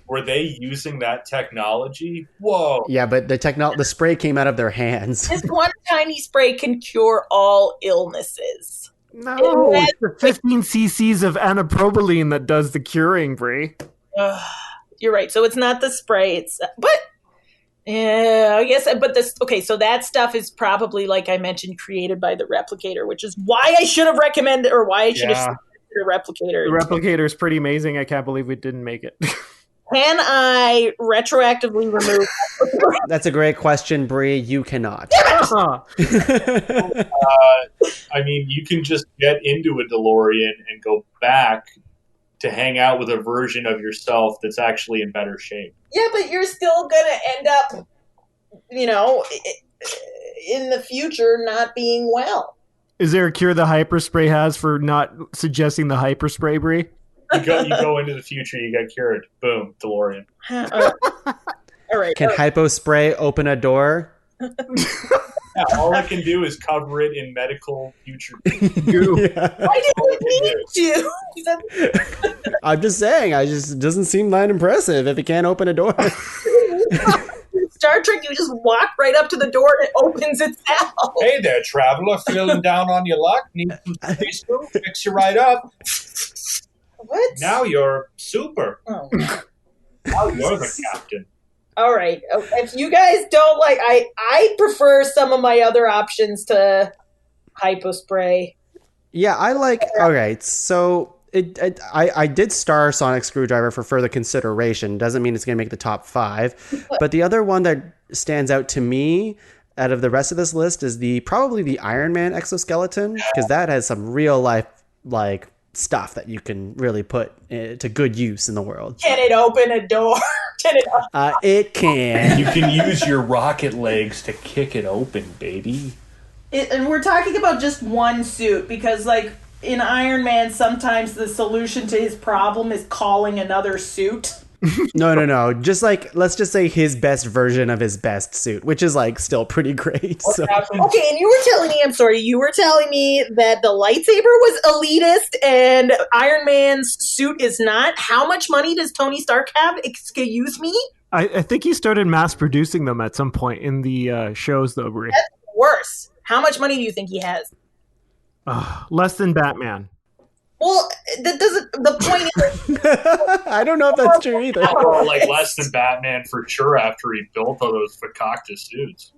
Were they using that technology? Whoa. Yeah, but the spray came out of their hands. This one tiny spray can cure all illnesses. No, it's the 15 cc's of anaprobaline that does the curing, Brie. You're right. So it's not the spray. Yeah, I guess. But so that stuff is probably, like I mentioned, created by the replicator, which is why I should have recommended, or why I should have the replicator. The replicator is pretty amazing. I can't believe we didn't make it. Can I retroactively remove? That's a great question, Brie. You cannot. I mean, you can just get into a DeLorean and go back to hang out with a version of yourself that's actually in better shape. Yeah, but you're still going to end up, in the future not being well. Is there a cure the hyperspray has for not suggesting the hyperspray, Brie? You go into the future, you get cured. Boom, DeLorean. All right. Can hypospray open a door? Yeah, all I can do is cover it in medical future. Yeah. I didn't need you. I'm just saying, it doesn't seem that impressive if it can't open a door. Star Trek, you just walk right up to the door and it opens itself. Hey there, traveler, feeling down on your luck? Need some space food? Fix you right up. What? Now you're super. Oh. Now you're the captain. All right. If you guys don't like, I prefer some of my other options to hypospray. Yeah, I like. Okay, so I did star Sonic Screwdriver for further consideration. Doesn't mean it's going to make the top 5, but the other one that stands out to me out of the rest of this list is probably the Iron Man exoskeleton, because that has some real life like stuff that you can really put to good use in the world. Can it open a door? Can it? It can. You can use your rocket legs to kick it open, baby. And we're talking about just one suit because, like, in Iron Man, sometimes the solution to his problem is calling another suit. No. Just like, let's just say his best version of his best suit, which is like still pretty great. So. Okay, and you were telling me that the lightsaber was elitist and Iron Man's suit is not. How much money does Tony Stark have? Excuse me? I think he started mass producing them at some point in the shows, though, Brie. That's worse. How much money do you think he has? Less than Batman. Well, that doesn't. The point is, I don't know if that's true either. Well, like less than Batman for sure after he built all those fakakta suits.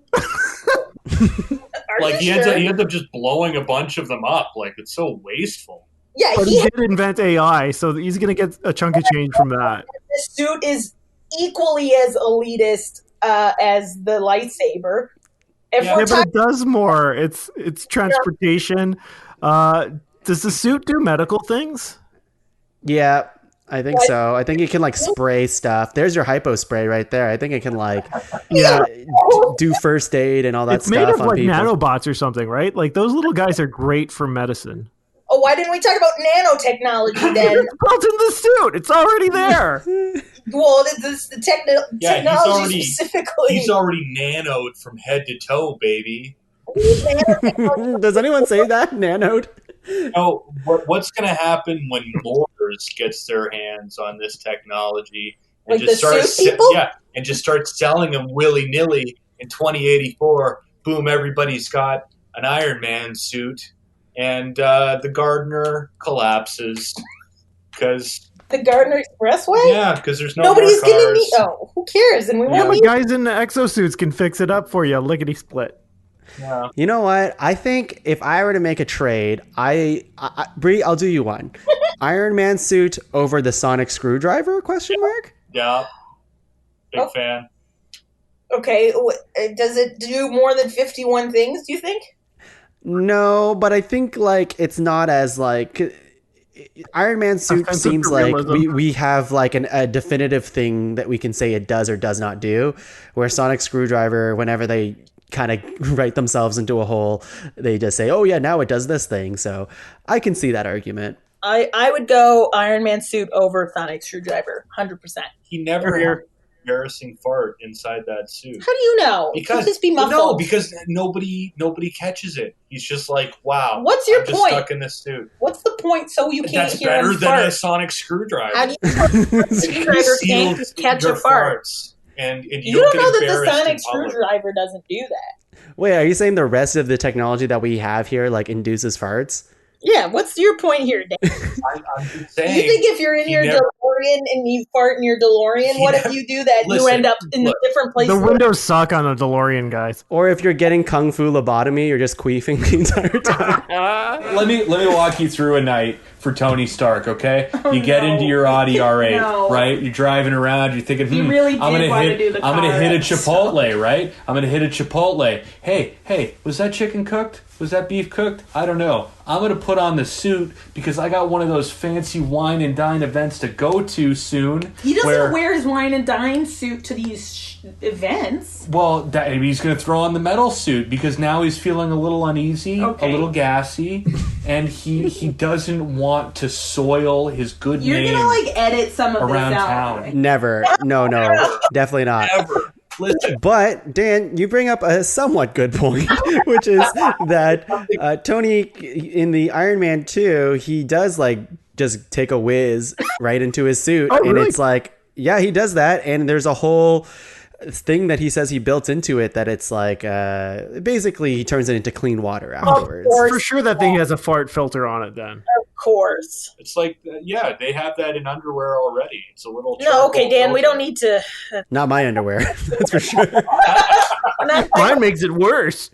Like he ends up just blowing a bunch of them up. Like it's so wasteful. Yeah, But he did invent AI, so he's going to get a chunk of change from that. The suit is equally as elitist as the lightsaber. But it does more. It's transportation. Does the suit do medical things? Yeah, I think so. I think it can like spray stuff. There's your hypo spray right there. I think it can like do first aid and all that stuff. It's made of on like people. nanobots or something, right? Like those little guys are great for medicine. Oh, why didn't we talk about nanotechnology then? It's built in the suit. It's already there. Well, the technology specifically. He's already nanoed from head to toe, baby. Does anyone say that? Nanoed? No, what's going to happen when Moors gets their hands on this technology and like and just starts selling them willy-nilly in 2084? Boom, everybody's got an Iron Man suit, and the Gardner collapses because the Gardner Expressway. Yeah, because there's nobody's more cars. gonna need. Oh, who cares? And we won't. The guys in the exosuits can fix it up for you, lickety split. Yeah. You know what? I think if I were to make a trade, Brie, I'll do you one. Iron Man suit over the Sonic Screwdriver? Question mark? Yeah. Big fan. Okay. Does it do more than 51 things, do you think? No, but I think like it's not as like Iron Man suit seems like we have like a definitive thing that we can say it does or does not do, where Sonic Screwdriver, whenever they kind of write themselves into a hole, they just say, oh yeah, now it does this thing. So I can see that argument. I would go Iron Man suit over Sonic Screwdriver, 100%. He never had an embarrassing fart inside that suit. How do you know? Because just be muffled. No, because nobody catches it. He's just like, wow. What's your I'm point? Just stuck in this suit. What's the point? So you can't hear him That's better fart? than a Sonic Screwdriver. How do you screwdriver can't catch a fart? And you don't know that the Sonic Screwdriver doesn't do that. Wait, are you saying the rest of the technology that we have here like induces farts? Yeah, what's your point here, Dan? I'm just saying. You think if you're in your DeLorean and you fart in your DeLorean, what if you do that and you end up in a different place? The windows suck on a DeLorean, guys. Or if you're getting kung fu lobotomy, you're just queefing the entire time. Let me walk you through a night for Tony Stark, okay? You get into your Audi R8, right? You're driving around, you're thinking, I'm gonna hit a Chipotle, right? I'm gonna hit a Chipotle. Hey, was that chicken cooked? Was that beef cooked? I don't know. I'm going to put on the suit because I got one of those fancy wine and dine events to go to soon. He doesn't wear his wine and dine suit to these events. Well, he's going to throw on the metal suit because now he's feeling a little uneasy, a little gassy, and he doesn't want to soil his good name. You're going to edit some of around this out. Town. Never. No, definitely not. Never. Listen, But Dan, you bring up a somewhat good point, which is that Tony in the Iron Man 2, he does like just take a whiz right into his suit, and really? it's like, yeah, he does that, and there's a whole thing that he says he built into it that it's like basically he turns it into clean water afterwards. course. For sure that thing has a fart filter on it then. Of course. it's like, yeah, they have that in underwear already. It's a little. No, okay, Dan, we filter. don't need to. Not my underwear, that's for sure. Mine makes it worse.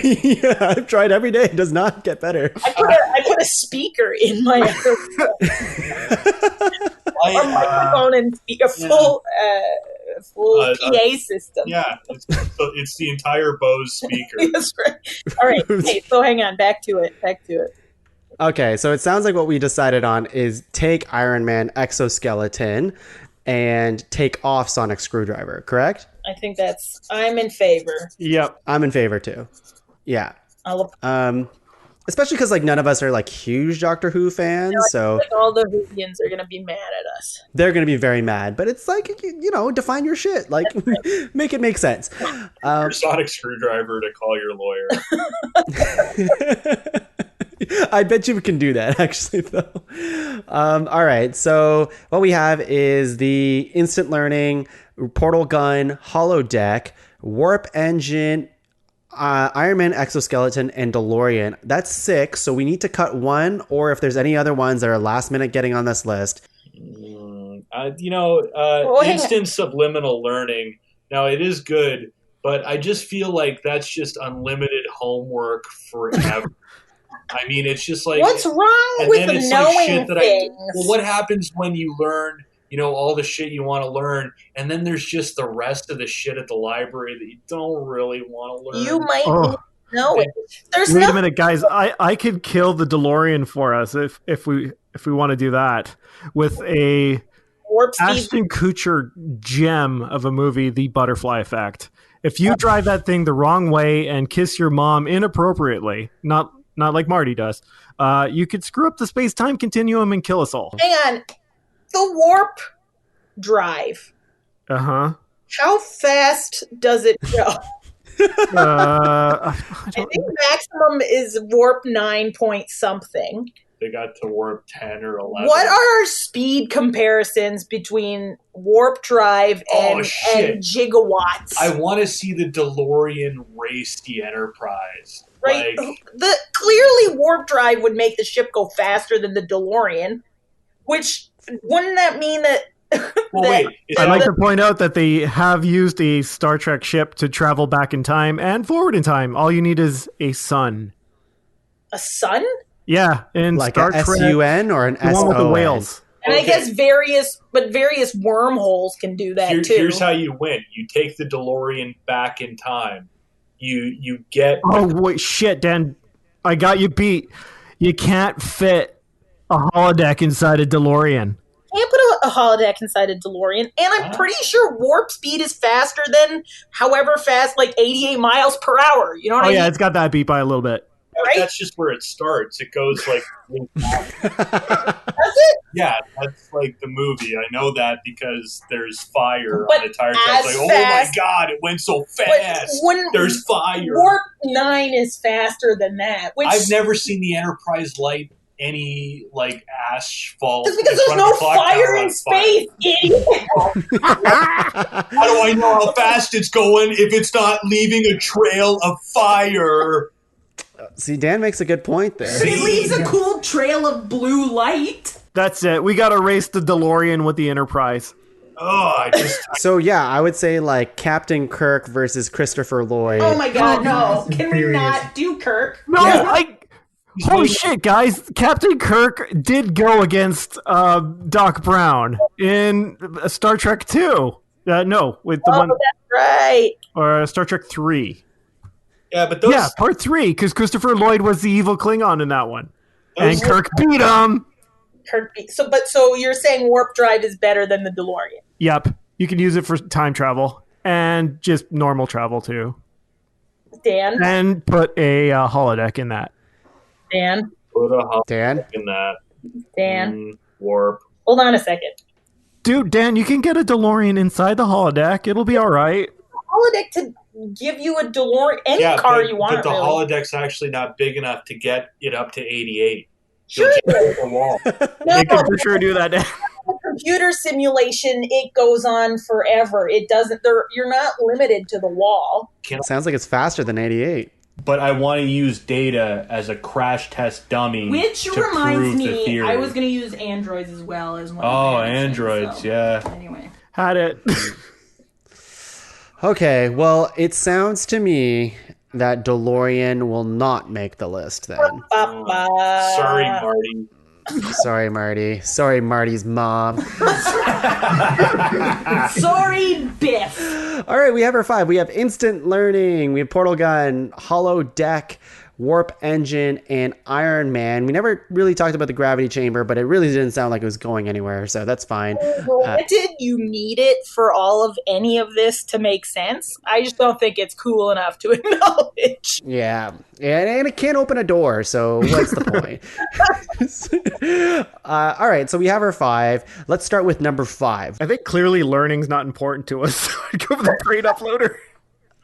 Yeah, I've tried every day. It does not get better. I put a speaker in my a microphone and speak a full PA system. Yeah, it's the entire Bose speaker. That's right. All right. Okay, so hang on. Back to it. Okay, so it sounds like what we decided on is take Iron Man exoskeleton and take off Sonic Screwdriver, correct? I think I'm in favor. Yep. I'm in favor too. Yeah. I'll Especially because like none of us are like huge Doctor Who fans, so like all the Whovians are gonna be mad at us. they're gonna be very mad. But it's like, you know, define your shit, like make it make sense. Your Sonic Screwdriver to call your lawyer. I bet you can do that, actually, though. All right, so what we have is the instant learning, portal gun, holodeck, warp engine, Iron Man exoskeleton, and DeLorean. That's 6, so we need to cut one, or if there's any other ones that are last minute getting on this list. Instant subliminal learning. Now, it is good, but I just feel like that's just unlimited homework forever. I mean, it's just like, what's wrong with knowing things? What happens when you learn, all the shit you want to learn, and then there's just the rest of the shit at the library that you don't really want to learn? You might know it. Wait a minute, guys. I could kill the DeLorean for us if we want to do that with a Ashton Kutcher gem of a movie, The Butterfly Effect. If you drive that thing the wrong way and kiss your mom inappropriately, not like Marty does, you could screw up the space-time continuum and kill us all. Hang on. The warp drive. Uh-huh. How fast does it go? I think maximum is warp 9 point something. They got to warp 10 or 11. What are our speed comparisons between warp drive and gigawatts? I want to see the DeLorean race the Enterprise. Right? Clearly warp drive would make the ship go faster than the DeLorean, which wouldn't that mean that... I'd like to point out that they have used a Star Trek ship to travel back in time and forward in time. All you need is a sun. A sun? Yeah, in like Star a Trek, SUN or an SON? one with the whales. And I guess various wormholes can do that too. Here's how you win. You take the DeLorean back in time. You get... Oh, wait, shit, Dan. I got you beat. You can't fit a holodeck inside a DeLorean. Can't put a holodeck inside a DeLorean, and I'm pretty sure warp speed is faster than however fast, like 88 miles per hour. You know what I mean? Oh, yeah, it's got that beat by a little bit. Right? That's just where it starts. It goes like... Does it? Yeah, that's like the movie. I know that because there's fire on the tire track. It's like, oh my god, it went so fast. There's fire. Warp 9 is faster than that. Which I've never seen the Enterprise light any like asphalt. Just because there's no fire in space, idiot. How do I know how fast it's going if it's not leaving a trail of fire? See, Dan makes a good point there. It leaves a cool trail of blue light. That's it. We got to race the DeLorean with the Enterprise. So yeah, I would say like Captain Kirk versus Christopher Lloyd. Oh my god, no. Can we not do Kirk? No, holy shit, guys. Captain Kirk did go against Doc Brown in Star Trek 2. No, with the one... that's right. Or Star Trek 3. Yeah, but those... Yeah, part 3, because Christopher Lloyd was the evil Klingon in that one. And Kirk beat him! So you're saying warp drive is better than the DeLorean? Yep. You can use it for time travel. And just normal travel, too. Dan? And put a holodeck in that. Dan? Put a holodeck Dan? in that. Dan? Warp. Hold on a second. Dude, Dan, you can get a DeLorean inside the holodeck. It'll be all right. holodeck to give you a DeLorean, any car you want. But the really. holodeck's actually not big enough to get it up to 88. Sure. The wall. No, They can for sure do that. the computer simulation, it goes on forever. It doesn't. You're not limited to the wall. Sounds like it's faster than 88. But I want to use data as a crash test dummy. Which to reminds prove the me, theory. I was going to use androids as well as one. Oh, of my answers, androids, so, yeah. Anyway. Had it. Okay, well, it sounds to me that DeLorean will not make the list then. Sorry, Marty. Sorry, Marty. Sorry, Marty's mom. Sorry, Biff. All right, we have our 5. We have instant learning, we have portal gun, hollow deck, warp engine, and Iron Man. We never really talked about the gravity chamber, but it really didn't sound like it was going anywhere, so that's fine. Granted, you need it for all of any of this to make sense. I just don't think it's cool enough to acknowledge. Yeah, and it can't open a door, so what's the point? All right, so we have our 5. Let's start with number 5. I think clearly learning's not important to us. So I'd go with the crate uploader.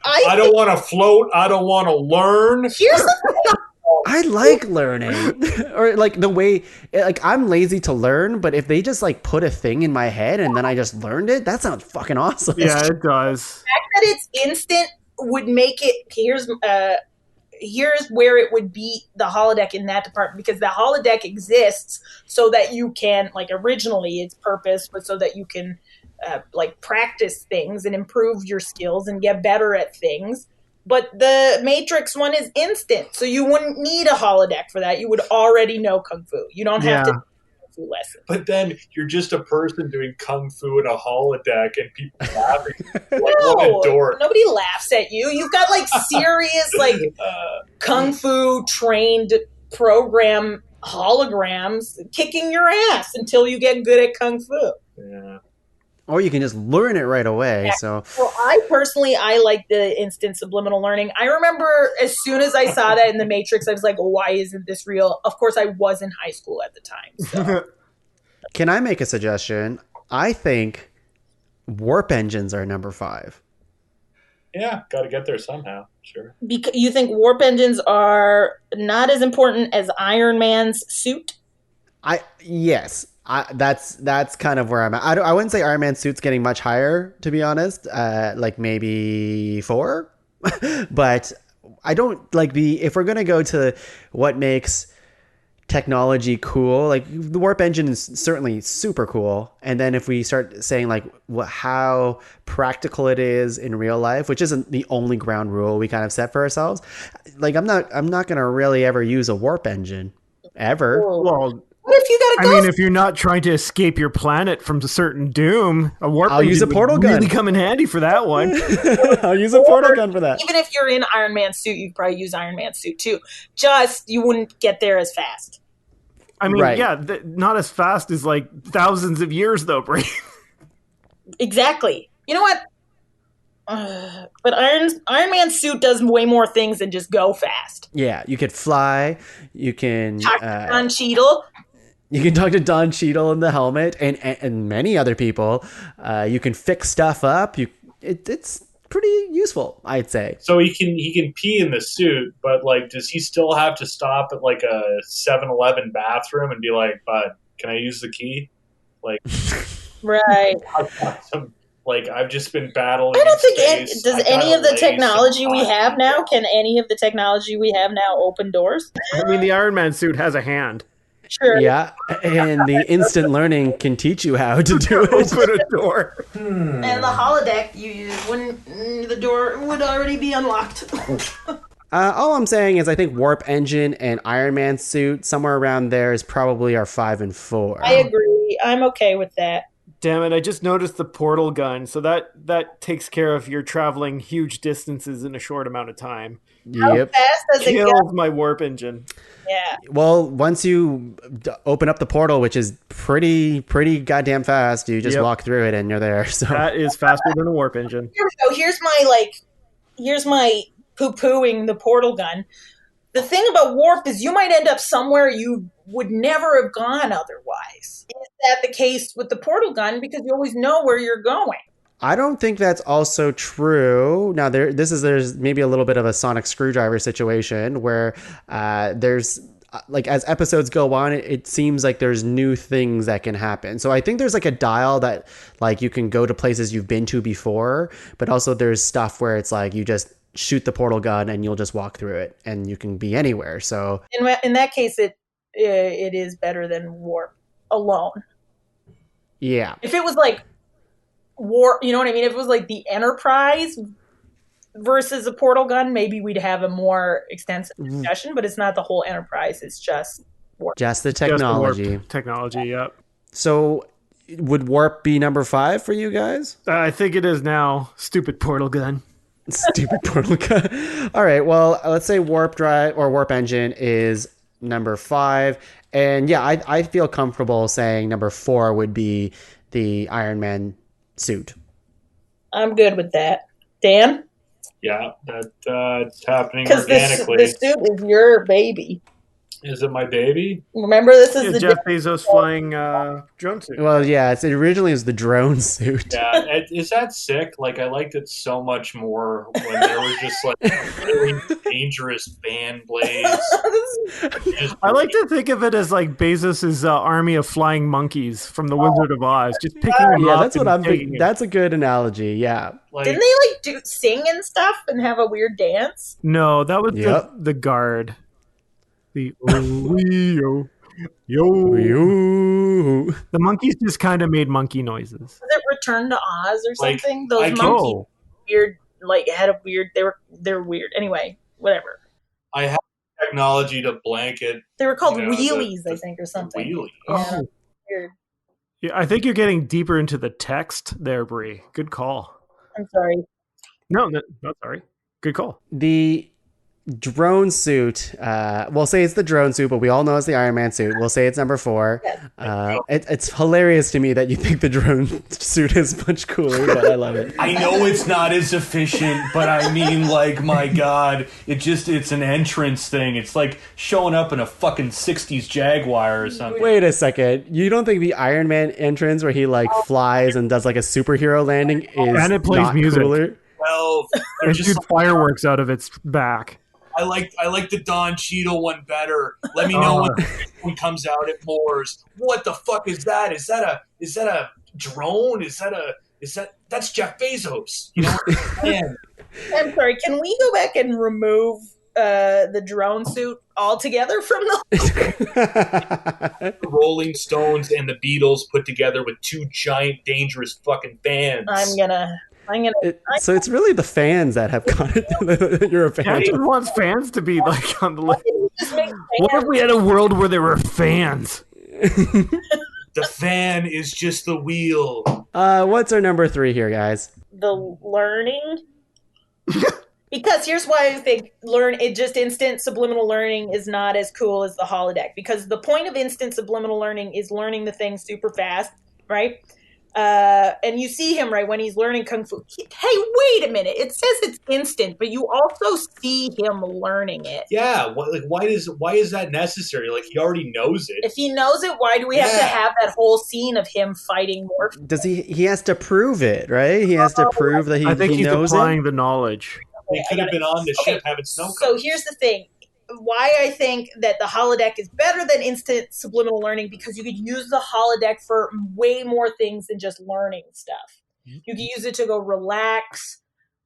I don't want to float. I don't want to learn. Here's the I like learning, or like the way, like I'm lazy to learn, but if they just like put a thing in my head and then I just learned it, that sounds fucking awesome. Yeah, it does. fact that it's instant would make it. Here's where it would beat the holodeck in that department, because the holodeck exists so that you can, like, originally its purpose was so that you can like practice things and improve your skills and get better at things. But the Matrix one is instant, so you wouldn't need a holodeck for that. You would already know Kung Fu. You don't have to do Kung Fu lessons. But then you're just a person doing Kung Fu in a holodeck and people laughing. Like, what No, a dork. nobody laughs at you. You've got like serious like Kung Fu trained program holograms kicking your ass until you get good at Kung Fu. Yeah. Or you can just learn it right away. So Well, I like the instant subliminal learning. I remember as soon as I saw that in the Matrix, I was like, why isn't this real? Of course, I was in high school at the time. So. can I make a suggestion? I think warp engines are number 5. Yeah, got to get there somehow. Sure. Because you think warp engines are not as important as Iron Man's suit? Yes. That's kind of where I'm at. I wouldn't say Iron Man's suit's getting much higher, to be honest. Like maybe 4, but I don't like if we're gonna go to what makes technology cool, like the warp engine is certainly super cool. And then if we start saying like how practical it is in real life, which isn't the only ground rule we kind of set for ourselves, like I'm not gonna really ever use a warp engine ever. Well, What if you gotta go? I mean, if you're not trying to escape your planet from a certain doom, a warp I'll use a engine portal would gun. really come in handy for that one. I'll use a portal gun for that. Even if you're in Iron Man's suit, you'd probably use Iron Man's suit too. Just you wouldn't get there as fast. I mean, Right. yeah, not as fast as like thousands of years, though, Brie. Exactly. You know what? But Iron Man's suit does way more things than just go fast. Yeah, you could fly. You can Talk to Don Cheadle. you can talk to Don Cheadle in the helmet, and many other people. You can fix stuff up. It's pretty useful, I'd say. So he can pee in the suit, but like, does he still have to stop at like a 7-Eleven bathroom and be like, "Bud, can I use the key?" Like, Right. I've got some. Like, I've just been battling. I don't think in space. does I any gotta of the lay technology some we hot have now, down. can any of the technology we have now open doors? I mean, the Iron Man suit has a hand. Sure. Yeah, and the instant learning can teach you how to do it. Open a door. And the holodeck, the door would already be unlocked. All I'm saying is I think Warp Engine and Iron Man suit, somewhere around there, is probably our 5 and 4. I agree. I'm okay with that. Damn it, I just noticed the portal gun. So that takes care of your traveling huge distances in a short amount of time. How Yep. fast does it go? Kills my warp engine. Yeah. Well, once you open up the portal, which is pretty goddamn fast, you just Yep. walk through it and you're there. So That is faster than a warp engine. Here we go. Here's my poo-pooing the portal gun. The thing about warp is you might end up somewhere you would never have gone otherwise. Is that the case with the portal gun? Because you always know where you're going. I don't think that's also true. Now, there's maybe a little bit of a sonic screwdriver situation where there's like as episodes go on, it seems like there's new things that can happen. So I think there's like a dial that like you can go to places you've been to before, but also there's stuff where it's like you just shoot the portal gun and you'll just walk through it and you can be anywhere. So In that case, it is better than warp alone. yeah. If it was like warp, you know what I mean? If it was like the Enterprise versus a portal gun, maybe we'd have a more extensive discussion, but it's not the whole Enterprise. It's just warp. Just the Just the warp technology. technology, yep. So would warp be number 5 for you guys? I think it is now. Stupid portal gun. Stupid portal gun. All right. Well, let's say warp drive or warp engine is number 5. And yeah, I feel comfortable saying number 4 would be the Iron Man suit. I'm good with that. Dan? Yeah, it's happening Because organically. the suit is your baby. Is it my baby? Remember, this is Yeah, the Jeff Bezos flying drone suit. Well, yeah, it originally was the drone suit. Yeah, is that sick? Like, I liked it so much more when there was just like really dangerous fan blades. I like to think of it as like Bezos' army of flying monkeys from The Wizard of Oz, just picking them Yeah, up. that's what and I'm taking thinking. it. That's a good analogy. Yeah. Like, Didn't they like sing and stuff and have a weird dance? No, that was Yep. the guard. The yo, yo. Yoo. The monkeys just kind of made monkey noises. Was it Return to Oz or Like, something? I Those can- monkeys weird, like had a weird. They're weird. Anyway, whatever. I have technology to blanket They were called You know, wheelies, the I think, or something. wheelie. Yeah, weird. Yeah, I think you're getting deeper into the text there, Brie. Good call. I'm sorry. No, not sorry. Good call. The drone suit, we'll say it's the drone suit, but we all know it's the Iron Man suit. We'll say it's number 4. It's hilarious to me that you think the drone suit is much cooler, but I love it. I know it's not as efficient, but I mean, like, my God, it's an entrance thing. It's like showing up in a fucking 60s Jaguar or something. Wait a second. You don't think the Iron Man entrance where he like flies and does like a superhero landing is And it plays not music. cooler? well. They're And just shoot fireworks out of its back. I like the Don Cheadle one better. Let me know when the next one comes out at Moore's. What the fuck is that? Is that a drone? That's Jeff Bezos? You know, man. I'm sorry. Can we go back and remove the drone suit altogether from the? The Rolling Stones and the Beatles put together with 2 giant, dangerous fucking fans. I'm gonna. So it's really the fans that have got it. You're a fan. He just wants fans to be like on the list. Just make What if we had a world where there were fans? The fan is just the wheel. What's our number 3 here, guys? the learning? Because here's why I think instant subliminal learning is not as cool as the holodeck. Because the point of instant subliminal learning is learning the thing super fast, right? And you see him right when he's learning kung fu. Hey, wait a minute! It says it's instant, but you also see him learning it. Yeah, why is that necessary? Like, he already knows it. If he knows it, why do we have to have that whole scene of him fighting more? Does he has to prove it, right? He has to prove that I think he he's knows applying it. the knowledge. They could have been on the ship having snow cones. So here's the thing. Why I think that the holodeck is better than instant subliminal learning, because you could use the holodeck for way more things than just learning stuff. You could use it to go relax.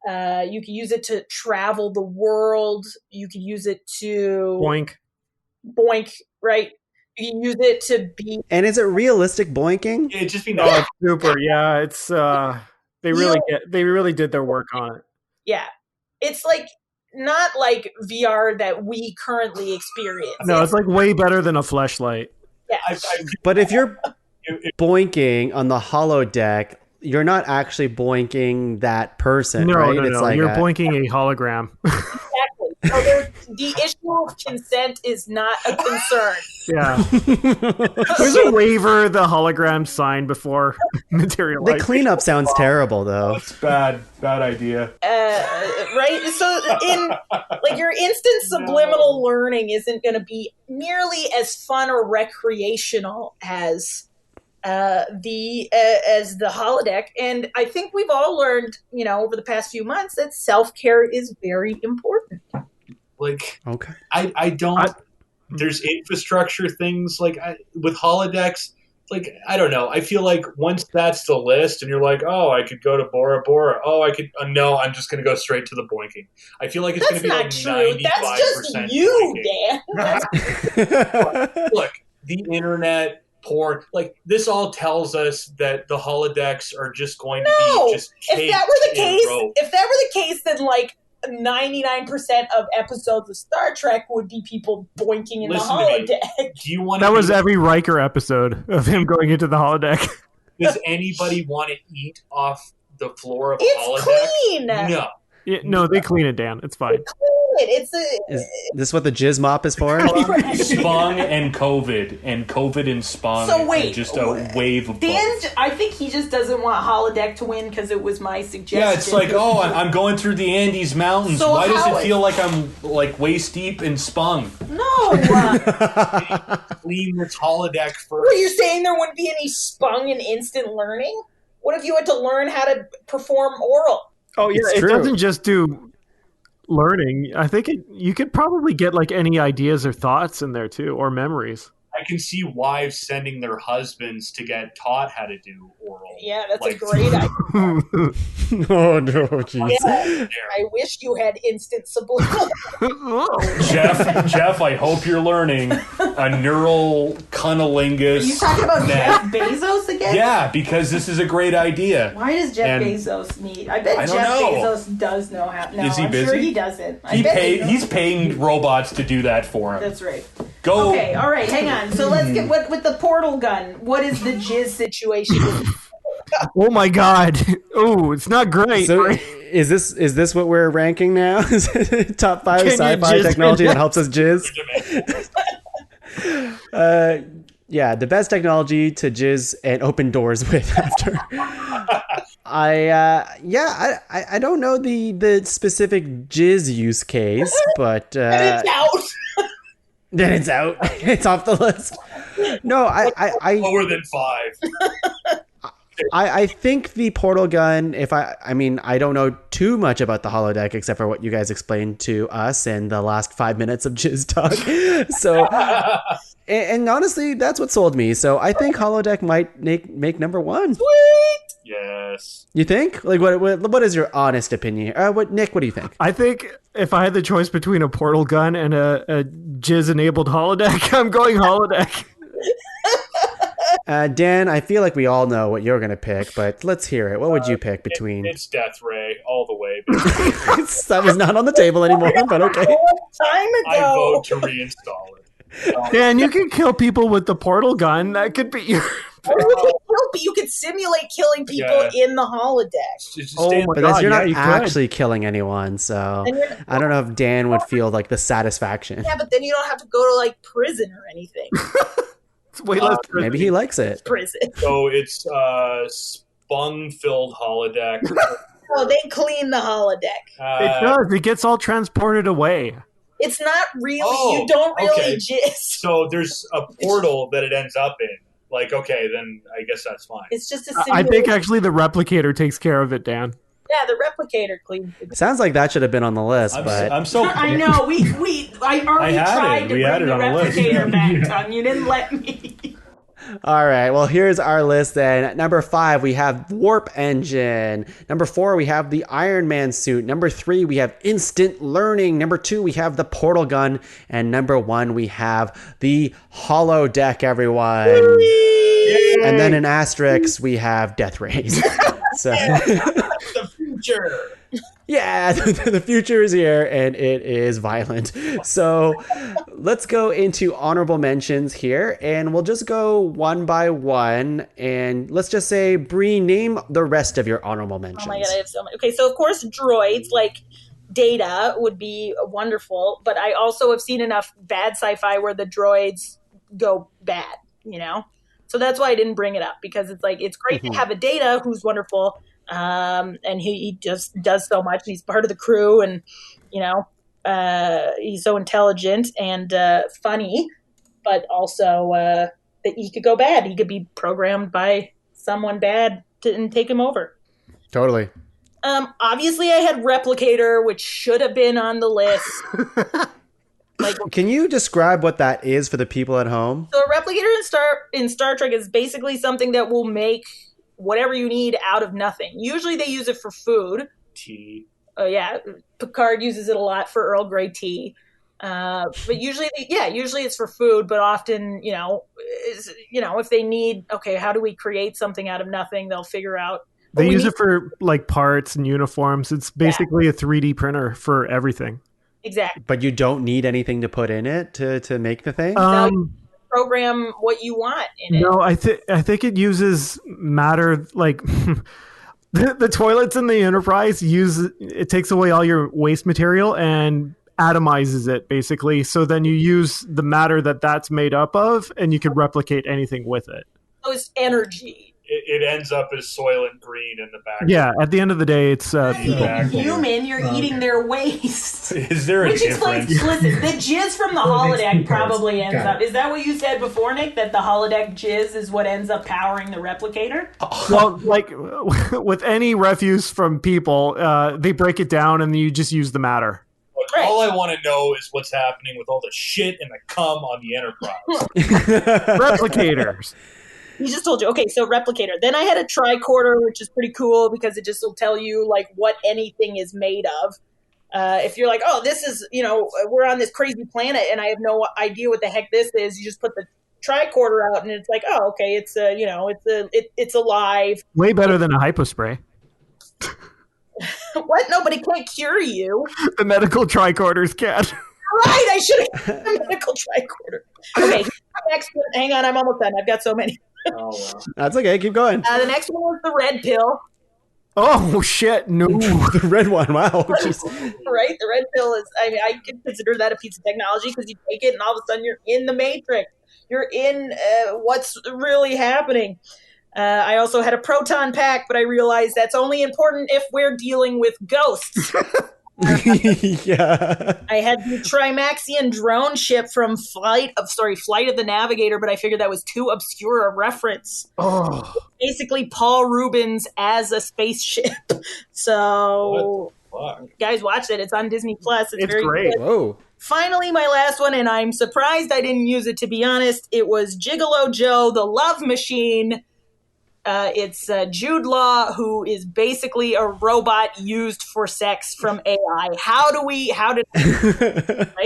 You could use it to travel the world. You could use it to boink, right? You can use it to be. And is it realistic boinking? Yeah, just be Oh, nice. it's super. Yeah, it's they really did their work on it. Yeah. It's like not like VR that we currently experience. No, it's like way better than a fleshlight. Yeah. But if you're boinking on the holodeck, you're not actually boinking that person, right? No. It's like You're boinking a hologram. Exactly. So the issue of consent is not a concern. Yeah. There's a waiver the hologram signed before materializing. the cleanup sounds terrible, though. It's bad idea. Right? So in like your instant subliminal learning isn't going to be nearly as fun or recreational as as the holodeck. And I think we've all learned, over the past few months that self-care is very important. Like, Okay. I don't. There's infrastructure things with holodecks. Like, I don't know. I feel like once that's the list, and you're like, oh, I could go to Bora Bora. Oh, I could. No, I'm just going to go straight to the boinking. I feel like it's going to be like 95%. That's just you, boinking. Dan. Look, the internet, porn, like this all tells us that the holodecks are just going to be just if that were the case, then like 99% of episodes of Star Trek would be people boinking in the holodeck. Do you want? That was every Riker episode of him going into the holodeck. Does anybody want to eat off the floor of a holodeck? Clean. No. Yeah, no, they clean it down. It's fine. Is this what the jizz mop is for? Spung and COVID and Spung. So wait, and just a wave of Dan, I think he just doesn't want holodeck to win because it was my suggestion. Yeah, it's like, I'm going through the Andes Mountains. So why does it feel like I'm like waist deep in Spung? No. Clean this holodeck first. Well, you're saying there wouldn't be any Spung in instant learning? What if you had to learn how to perform oral? Oh yeah, it doesn't just do learning. I think you could probably get like any ideas or thoughts in there too, or memories. I can see wives sending their husbands to get taught how to do oral. Yeah, that's a great idea. Oh no, jeez. Yeah, I wish you had instant subliminal. Jeff, I hope you're learning a neural cunnilingus. Are you talking about Jeff Bezos again? Yeah, because this is a great idea. Why does Jeff Bezos need? I bet Jeff Bezos does know how. No, is he busy? I'm sure he doesn't. He's paying robots to do that for him. That's right. Go. Okay, all right, hang on. So let's get with the portal gun. What is the jizz situation? Oh my god! Oh, it's not great. So is this what we're ranking now? Top 5 sci-fi technology that helps us jizz. Yeah, the best technology to jizz and open doors with after. I don't know the specific jizz use case, but and it's out. Then it's out. It's off the list. No, I lower than 5. I think the portal gun, I don't know too much about the holodeck except for what you guys explained to us in the last 5 minutes of jizz talk. So, and honestly, that's what sold me. So I think holodeck might make number 1. Sweet. Yes. You think? Like, what is your honest opinion? Nick, what do you think? I think if I had the choice between a portal gun and a jizz-enabled holodeck, I'm going holodeck. Dan, I feel like we all know what you're going to pick, but let's hear it. What would you pick between? It's Death Ray all the way. That was not on the table anymore, but okay. Time ago. I vote to reinstall it. Dan, you can kill people with the portal gun. That could be your... You could simulate killing people in the holodeck. But you're not actually killing anyone, so I don't know if Dan would feel like the satisfaction. Yeah, but then you don't have to go to like prison or anything. It's way less prison. Maybe he likes it. Prison. So it's Spung-filled holodeck. Oh, they clean the holodeck. It does. It gets all transported away. It's not really. You don't really jizz. So there's a portal that it ends up in. Like, okay, then I guess that's fine. It's just a simulation. I think actually the replicator takes care of it, Dan. Yeah, the replicator cleans it. Sounds like that should have been on the list, but I'm so. I know. I already tried to bring the replicator back, Tom. You didn't let me. All right. Well, here's our list then. At number 5, we have warp engine. Number 4, we have the Iron Man suit. Number 3, we have instant learning. Number 2, we have the portal gun. And number 1, we have the holodeck, everyone. Yay! And then in asterisks, we have death rays. So the future. Yeah, the future is here and it is violent. So let's go into honorable mentions here and we'll just go one by one. And let's just say, Brie, name the rest of your honorable mentions. Oh my God, I have so many. Okay, so of course droids like Data would be wonderful, but I also have seen enough bad sci-fi where the droids go bad, you know? So that's why I didn't bring it up, because it's like, it's great to have a Data who's wonderful. And he just does so much. He's part of the crew, and you know, he's so intelligent and funny, but also that he could go bad. He could be programmed by someone bad and take him over. Totally. Obviously, I had Replicator, which should have been on the list. Can you describe what that is for the people at home? So a replicator in Star Trek is basically something that will make whatever you need out of nothing. Usually they use it for food. Tea. Yeah, Picard uses it a lot for Earl Grey tea. But usually it's for food. But often, if they need, how do we create something out of nothing? They'll figure out. They use it for like parts and uniforms. It's basically a 3D printer for everything. Exactly. But you don't need anything to put in it to make the thing? Program what you want in it. No, I think it uses matter. Like the toilets in the Enterprise it takes away all your waste material and atomizes it basically. So then you use the matter that's made up of, and you can replicate anything with it. So it's energy. It ends up as Soylent Green in the back. Yeah, at the end of the day, it's human. You're eating their waste. Is there a Which difference? explains, listen, the jizz from the holodeck probably ends up. Is that what you said before, Nick? That the holodeck jizz is what ends up powering the replicator? Well, like with any refuse from people, they break it down and you just use the matter. Look, all I want to know is what's happening with all the shit and the cum on the Enterprise. Replicators. He just told you. Okay, so replicator. Then I had a tricorder, which is pretty cool because it just will tell you like what anything is made of. If you're like, oh, this is, we're on this crazy planet and I have no idea what the heck this is, you just put the tricorder out and it's like, oh, okay, it's alive. Way better than a hypospray. What? No, but it can't cure you. The medical tricorders can. Right, I should have a medical tricorder. Okay, next one. Hang on, I'm almost done. I've got so many. Oh, wow. That's okay. Keep going. The next one was the red pill. Oh, shit. No. The red one. Wow. Right? The red pill is, I can consider that a piece of technology because you take it and all of a sudden you're in the Matrix. You're in what's really happening. I also had a proton pack, but I realized that's only important if we're dealing with ghosts. Yeah. I had the Trimaxian drone ship from Flight of the Navigator, but I figured that was too obscure a reference. Oh. Basically, Paul Rubens as a spaceship. So, guys, watch it. It's on Disney Plus. It's very great. Good. Whoa. Finally, my last one, and I'm surprised I didn't use it, to be honest. It was Gigolo Joe, the Love Machine. It's Jude Law, who is basically a robot used for sex from AI. Right?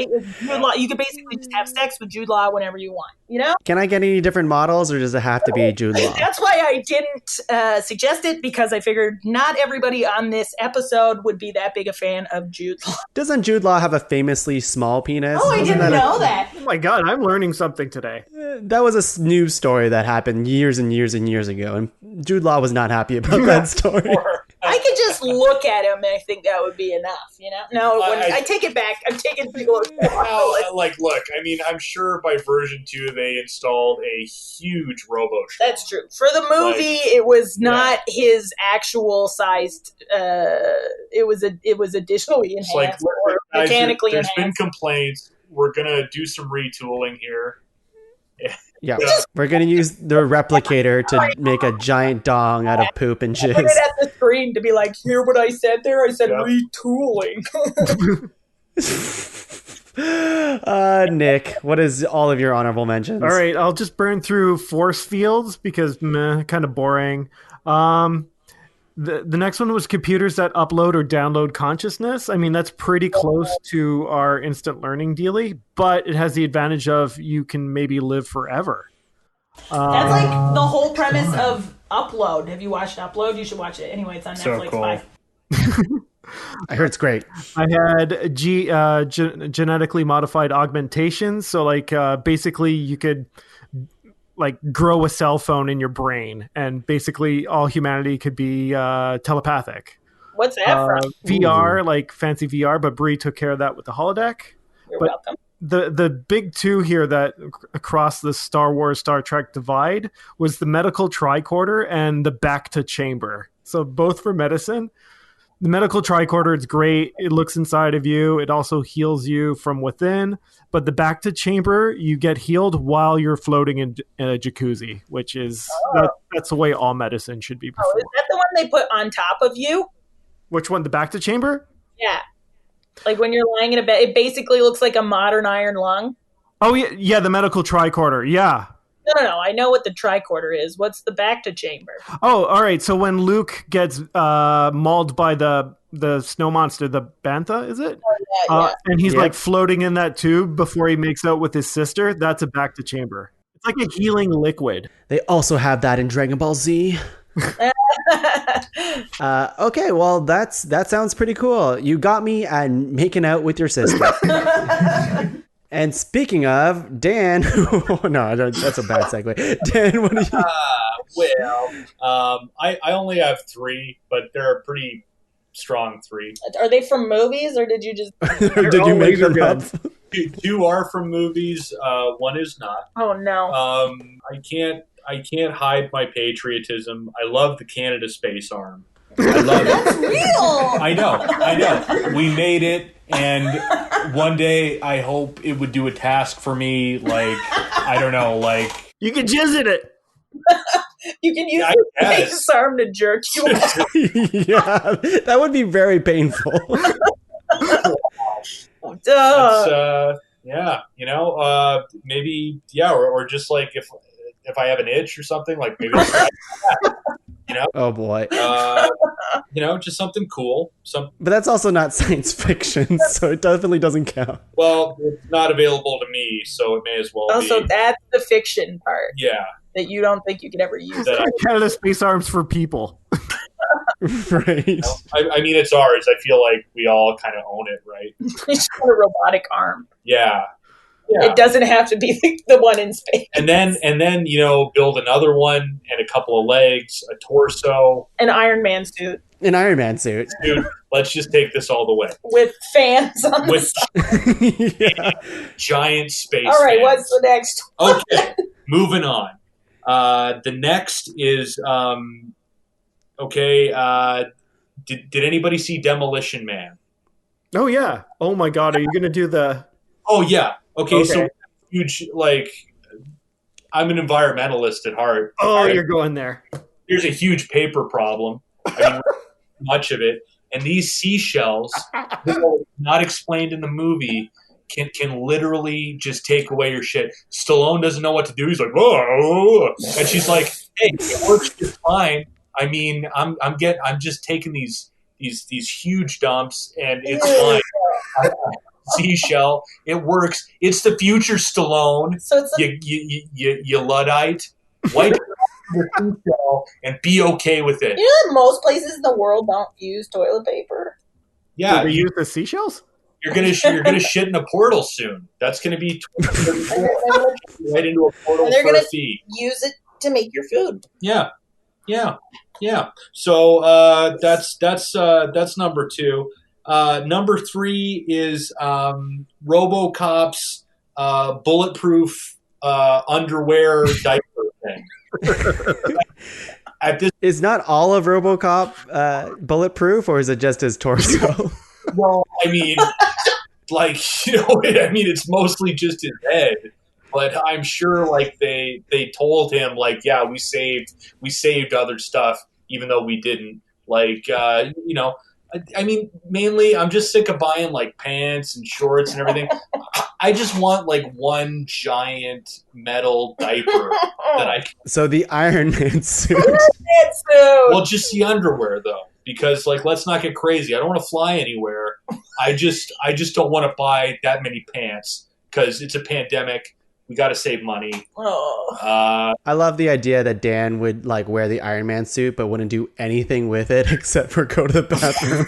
It's Jude Law. You can basically just have sex with Jude Law whenever you want, Can I get any different models or does it have to be Jude Law? That's why I didn't suggest it, because I figured not everybody on this episode would be that big a fan of Jude Law. Doesn't Jude Law have a famously small penis? Oh, I didn't know that. Oh my God, I'm learning something today. That was a news story that happened years and years and years ago, and Jude Law was not happy about that story. I could just look at him and I think that would be enough, No, I take it back. I'm taking Bigelow. Look, I'm sure by version 2 they installed a huge robo shop. That's true. For the movie, it was not his actual sized. It was additionally enhanced or mechanically there's enhanced. There's been complaints. We're gonna do some retooling here. Yeah, we're going to use the replicator to make a giant dong out of poop and jizz. Put it at the screen to be like, hear what I said there? I said retooling. Nick, what is all of your honorable mentions? All right, I'll just burn through force fields because kind of boring. The next one was computers that upload or download consciousness. That's pretty close to our instant learning dealie, but it has the advantage of you can maybe live forever. That's like the whole premise of Upload. Have you watched Upload? You should watch it. Anyway, it's on Netflix. Cool. Bye. I heard it's great. I had genetically modified augmentations. So basically you could grow a cell phone in your brain, and basically all humanity could be telepathic. What's that from? VR, like fancy VR, but Brie took care of that with the holodeck. You're welcome. The big two here that across the Star Wars, Star Trek divide was the medical tricorder and the back to chamber. So both for medicine. The medical tricorder is great. It looks inside of you. It also heals you from within. But the back to chamber, you get healed while you're floating in a jacuzzi, which is that's the way all medicine should be Oh, performed. is that the one they put on top of you? Which one? The back to chamber? Yeah. Like when you're lying in a bed, it basically looks like a modern iron lung. Oh yeah, the medical tricorder. Yeah. No. I know what the tricorder is. What's the back to chamber? Oh, all right. So when Luke gets mauled by the snow monster, the Bantha, is it? Yeah. And he's Yep. like floating in that tube before he makes out with his sister. That's a back to chamber. It's like a healing liquid. They also have that in Dragon Ball Z. Okay, well that sounds pretty cool. You got me at making out with your sister. And speaking of Dan, no, that's a bad segue. Dan, what do you? I only have 3, but they're a pretty strong 3. Are they from movies or did you just? Did you make them up? 2 are from movies. 1 is not. Oh no. I can't hide my patriotism. I love the Canada Space Arm. I love it. That's real. I know. We made it, and one day I hope it would do a task for me. Like, I don't know, like You can jizz in it. You can use Yeah, the I guess. space arm to jerk you off. Yeah, that would be very painful. Duh. That's, maybe, or just like if I have an itch or something, like maybe, Oh boy. just something cool. But that's also not science fiction, so it definitely doesn't count. Well, it's not available to me, so it may as well Also, be. that's the fiction part Yeah. that you don't think you could ever use. That Canada Space Arms for people. Right. I mean, it's ours. I feel like we all kind of own it, right? We just want a robotic arm. Yeah. It doesn't have to be the one in space. And then build another one and a couple of legs, a torso. An Iron Man suit An Iron Man suit. Dude, let's just take this all the way. with fans on the With side. Yeah. giant space. All right, fans. what's the next one? Okay, moving on. The next is Did anybody see Demolition Man? Oh yeah. Oh my God. Are you gonna do the? Oh yeah. Okay. So Okay. huge. Like, I'm an environmentalist at heart. Oh, All right? you're going there. Here's a huge paper problem. I mean, much of it, and these seashells, not explained in the movie, can literally just take away your shit. Stallone doesn't know what to do. He's like, whoa, and she's like, hey, it works just fine. I mean, I'm just taking these huge dumps, and it's fine. Seashell, it works. It's the future, Stallone. So it's You Luddite. Wipe your seashell and be okay with it. you know that most places in the world don't use toilet paper. Yeah, Do they use the seashells? you're gonna shit in a portal soon. That's gonna be right into a portal And they're for a gonna- fee. Use it to make your food. Yeah. So that's number 2. Number 3 is RoboCop's bulletproof underwear diaper thing. At this, Is not all of RoboCop bulletproof, or is it just his torso? well, I mean, it's mostly just his head. But I'm sure, like they told him, like, yeah, we saved other stuff, even though we didn't. Like, I mean, mainly, I'm just sick of buying like pants and shorts and everything. I just want like one giant metal diaper that I can. So the Iron Man suit. It's Well, just the underwear though, because like, let's not get crazy. I don't want to fly anywhere. I just don't want to buy that many pants because it's a pandemic. We got to save money. Oh. I love the idea that Dan would like wear the Iron Man suit, but wouldn't do anything with it except for go to the bathroom.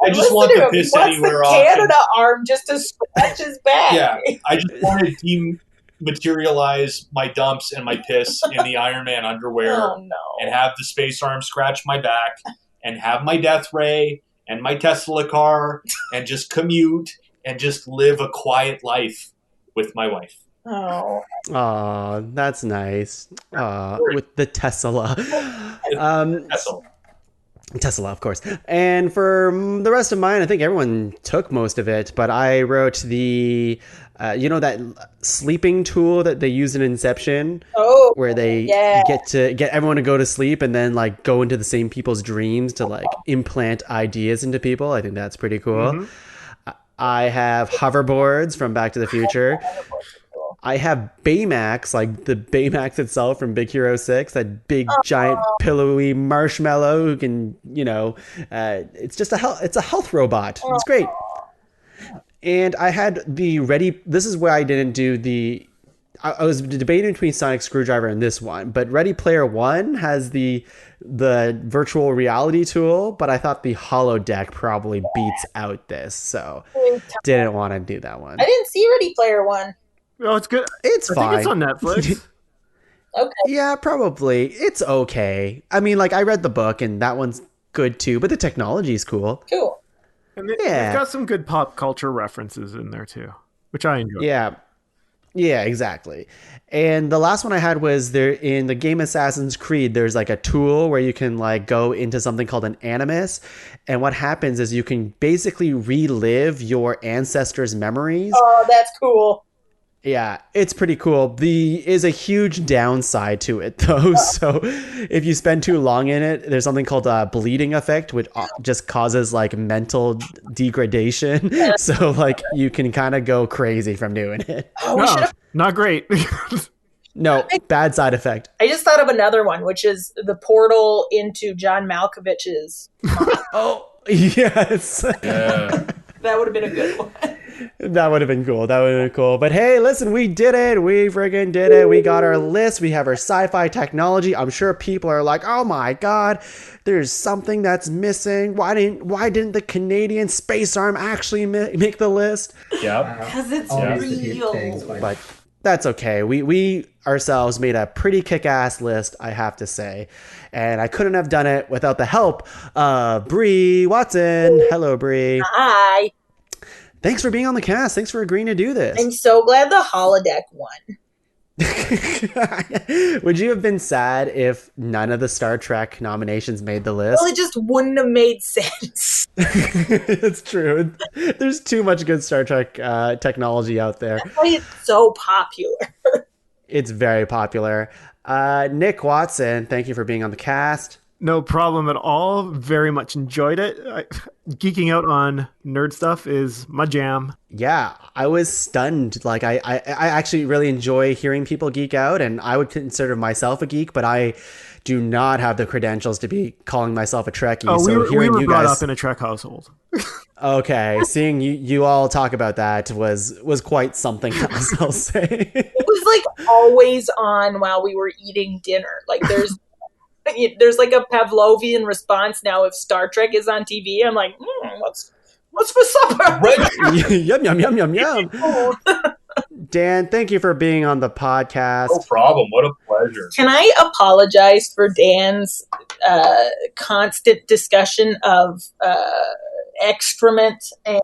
I just want Listen the to him. piss He wants anywhere the option. Canada arm just to scratch his back. Yeah, I just want to dematerialize my dumps and my piss in the Iron Man underwear Oh no. and have the space arm scratch my back and have my death ray and my Tesla car and just commute and just live a quiet life with my wife. Oh. Aw, that's nice. With the Tesla. That's all. Tesla, of course. And for the rest of mine, I think everyone took most of it, but I wrote the, that sleeping tool that they use in Inception, Oh, where they yeah. get everyone to go to sleep and then like go into the same people's dreams to like implant ideas into people. I think that's pretty cool. I have hoverboards from Back to the Future. I have Baymax, like the Baymax itself from Big Hero 6, that big giant pillowy marshmallow who can, it's just it's a health robot. It's great. And I had the this is where I didn't do I was debating between Sonic Screwdriver and this one, but Ready Player One has the virtual reality tool, but I thought the holodeck probably beats out this, so didn't want to do that one. I didn't see Ready Player One. Oh, it's good. It's fine. I think it's on Netflix. Okay. Yeah, probably. It's okay. I mean, like, I read the book, and that one's good, too, but the technology's cool. Cool. And they've got some good pop culture references in there, too, which I enjoy. Yeah, exactly. And the last one I had was there in the game Assassin's Creed, there's like a tool where you can like go into something called an animus. And what happens is you can basically relive your ancestors' memories. Oh, that's cool. Yeah, it's pretty cool. Is a huge downside to it, though. So if you spend too long in it, there's something called a bleeding effect, which just causes like mental degradation. So like you can kind of go crazy from doing it. Oh, not great. No, bad side effect. I just thought of another one, which is the portal into John Malkovich's. Oh, yes. Yeah. That would have been a good one. That would have been cool. But hey, listen, we did it. We friggin' did it. We got our list. We have our sci-fi technology. I'm sure people are like, oh my God, there's something that's missing. Why didn't the Canadian space arm actually make the list? Yep. Because it's real. But that's okay. We ourselves made a pretty kick-ass list, I have to say. And I couldn't have done it without the help of Brie Watson. Hello, Brie. Hi. Thanks for being on the cast. Thanks for agreeing to do this. I'm so glad the holodeck won. Would you have been sad if none of the Star Trek nominations made the list? Well, it just wouldn't have made sense. It's true. There's too much good Star Trek technology out there. That's why it's so popular. It's very popular. Nick Watson, thank you for being on the cast. No problem at all. Very much enjoyed it. Geeking out on nerd stuff is my jam. Yeah, I was stunned. Like I actually really enjoy hearing people geek out, and I would consider myself a geek, but I do not have the credentials to be calling myself a Trekkie. Oh, so we were you brought guys up in a Trek household. Okay, seeing you all talk about that was quite something else, I'll say. It was like always on while we were eating dinner. Like there's like a Pavlovian response now if Star Trek is on TV. I'm like, what's for supper? Yum, yum, yum, yum, yum. Dan, thank you for being on the podcast. No problem. What a pleasure. Can I apologize for Dan's constant discussion of excrement? And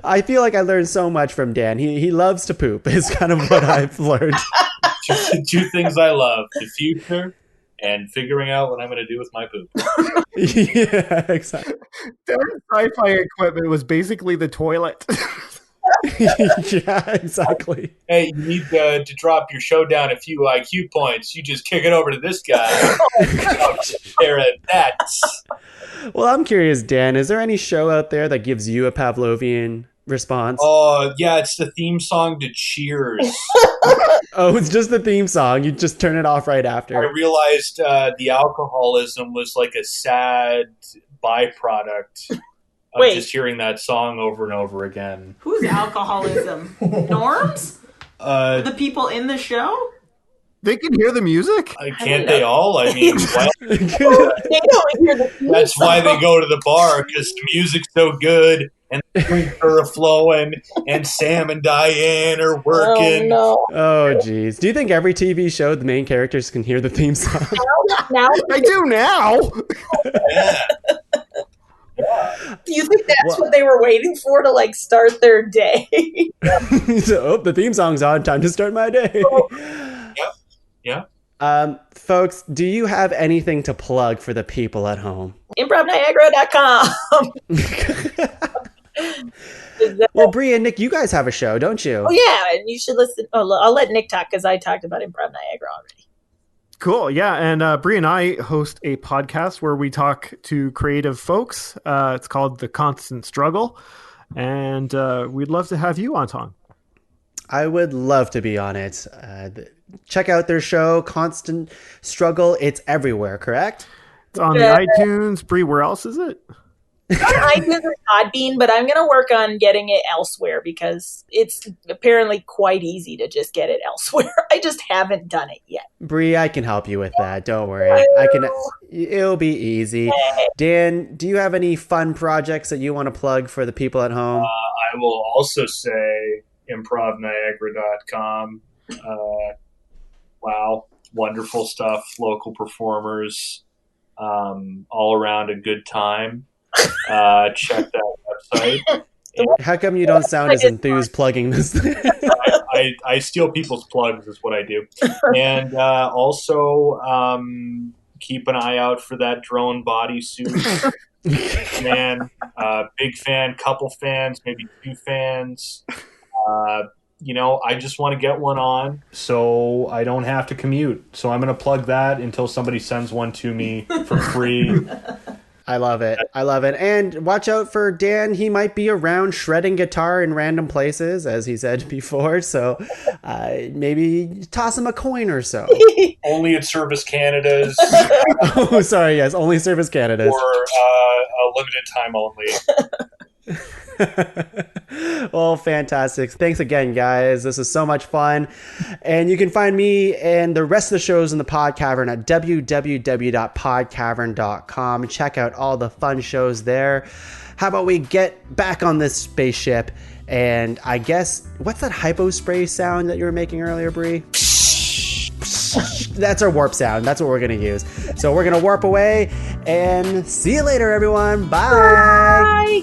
I feel like I learned so much from Dan. He loves to poop is kind of what I've learned. Two things I love: the future and figuring out what I'm going to do with my poop. Yeah, exactly. Their sci-fi equipment was basically the toilet. Yeah, exactly. Hey, you need to drop your show down a few IQ points. You just kick it over to this guy. Share that. Well, I'm curious, Dan, is there any show out there that gives you a Pavlovian response? Oh, yeah, it's the theme song to Cheers. Oh, it's just the theme song. You just turn it off right after. I realized the alcoholism was like a sad byproduct of just hearing that song over and over again. Who's alcoholism? Norms? The people in the show? They can hear the music? Can't they all? I mean, well, they don't hear the that's why they go to the bar, because the music's so good and the drinks are flowing and Sam and Diane are working. Oh, no. Oh, geez. Do you think every TV show the main characters can hear the theme song? Now I do now. Yeah. do you think that's what they were waiting for to like start their day? So, the theme song's on. Time to start my day. Yeah. Folks, do you have anything to plug for the people at home? ImprovNiagara.com. Well, Brie and Nick, you guys have a show, don't you? Oh, yeah, and you should listen. Oh, I'll let Nick talk because I talked about Improv Niagara already. Cool. Yeah. And Brie and I host a podcast where we talk to creative folks. It's called The Constant Struggle. And we'd love to have you on, Tuong. I would love to be on it. Check out their show, Constant Struggle. It's everywhere, correct? It's on the iTunes. Brie, where else is it? I do the Podbean, but I'm going to work on getting it elsewhere because it's apparently quite easy to just get it elsewhere. I just haven't done it yet. Brie, I can help you with that. Don't worry. It'll be easy. Dan, do you have any fun projects that you want to plug for the people at home? I will also say improvniagara.com. Wow, wonderful stuff. Local performers, all around a good time. Check that website. How come you don't sound as enthused plugging this? I steal people's plugs is what I do. And also keep an eye out for that drone bodysuit. Man, big fan, couple fans, maybe 2 fans. I just want to get one on so I don't have to commute. So I'm going to plug that until somebody sends one to me for free. I love it. And watch out for Dan. He might be around shredding guitar in random places, as he said before. So maybe toss him a coin or so. Only at Service Canada's. Oh, sorry. Yes, only Service Canada's. Or a limited time only. Well, fantastic. Thanks again, guys. This is so much fun. And you can find me and the rest of the shows in the Pod Cavern at www.podcavern.com. Check out all the fun shows there. How about we get back on this spaceship? And I guess, what's that hypo spray sound that you were making earlier, Brie? That's our warp sound. That's what we're going to use. So we're going to warp away and see you later, everyone. Bye. Bye.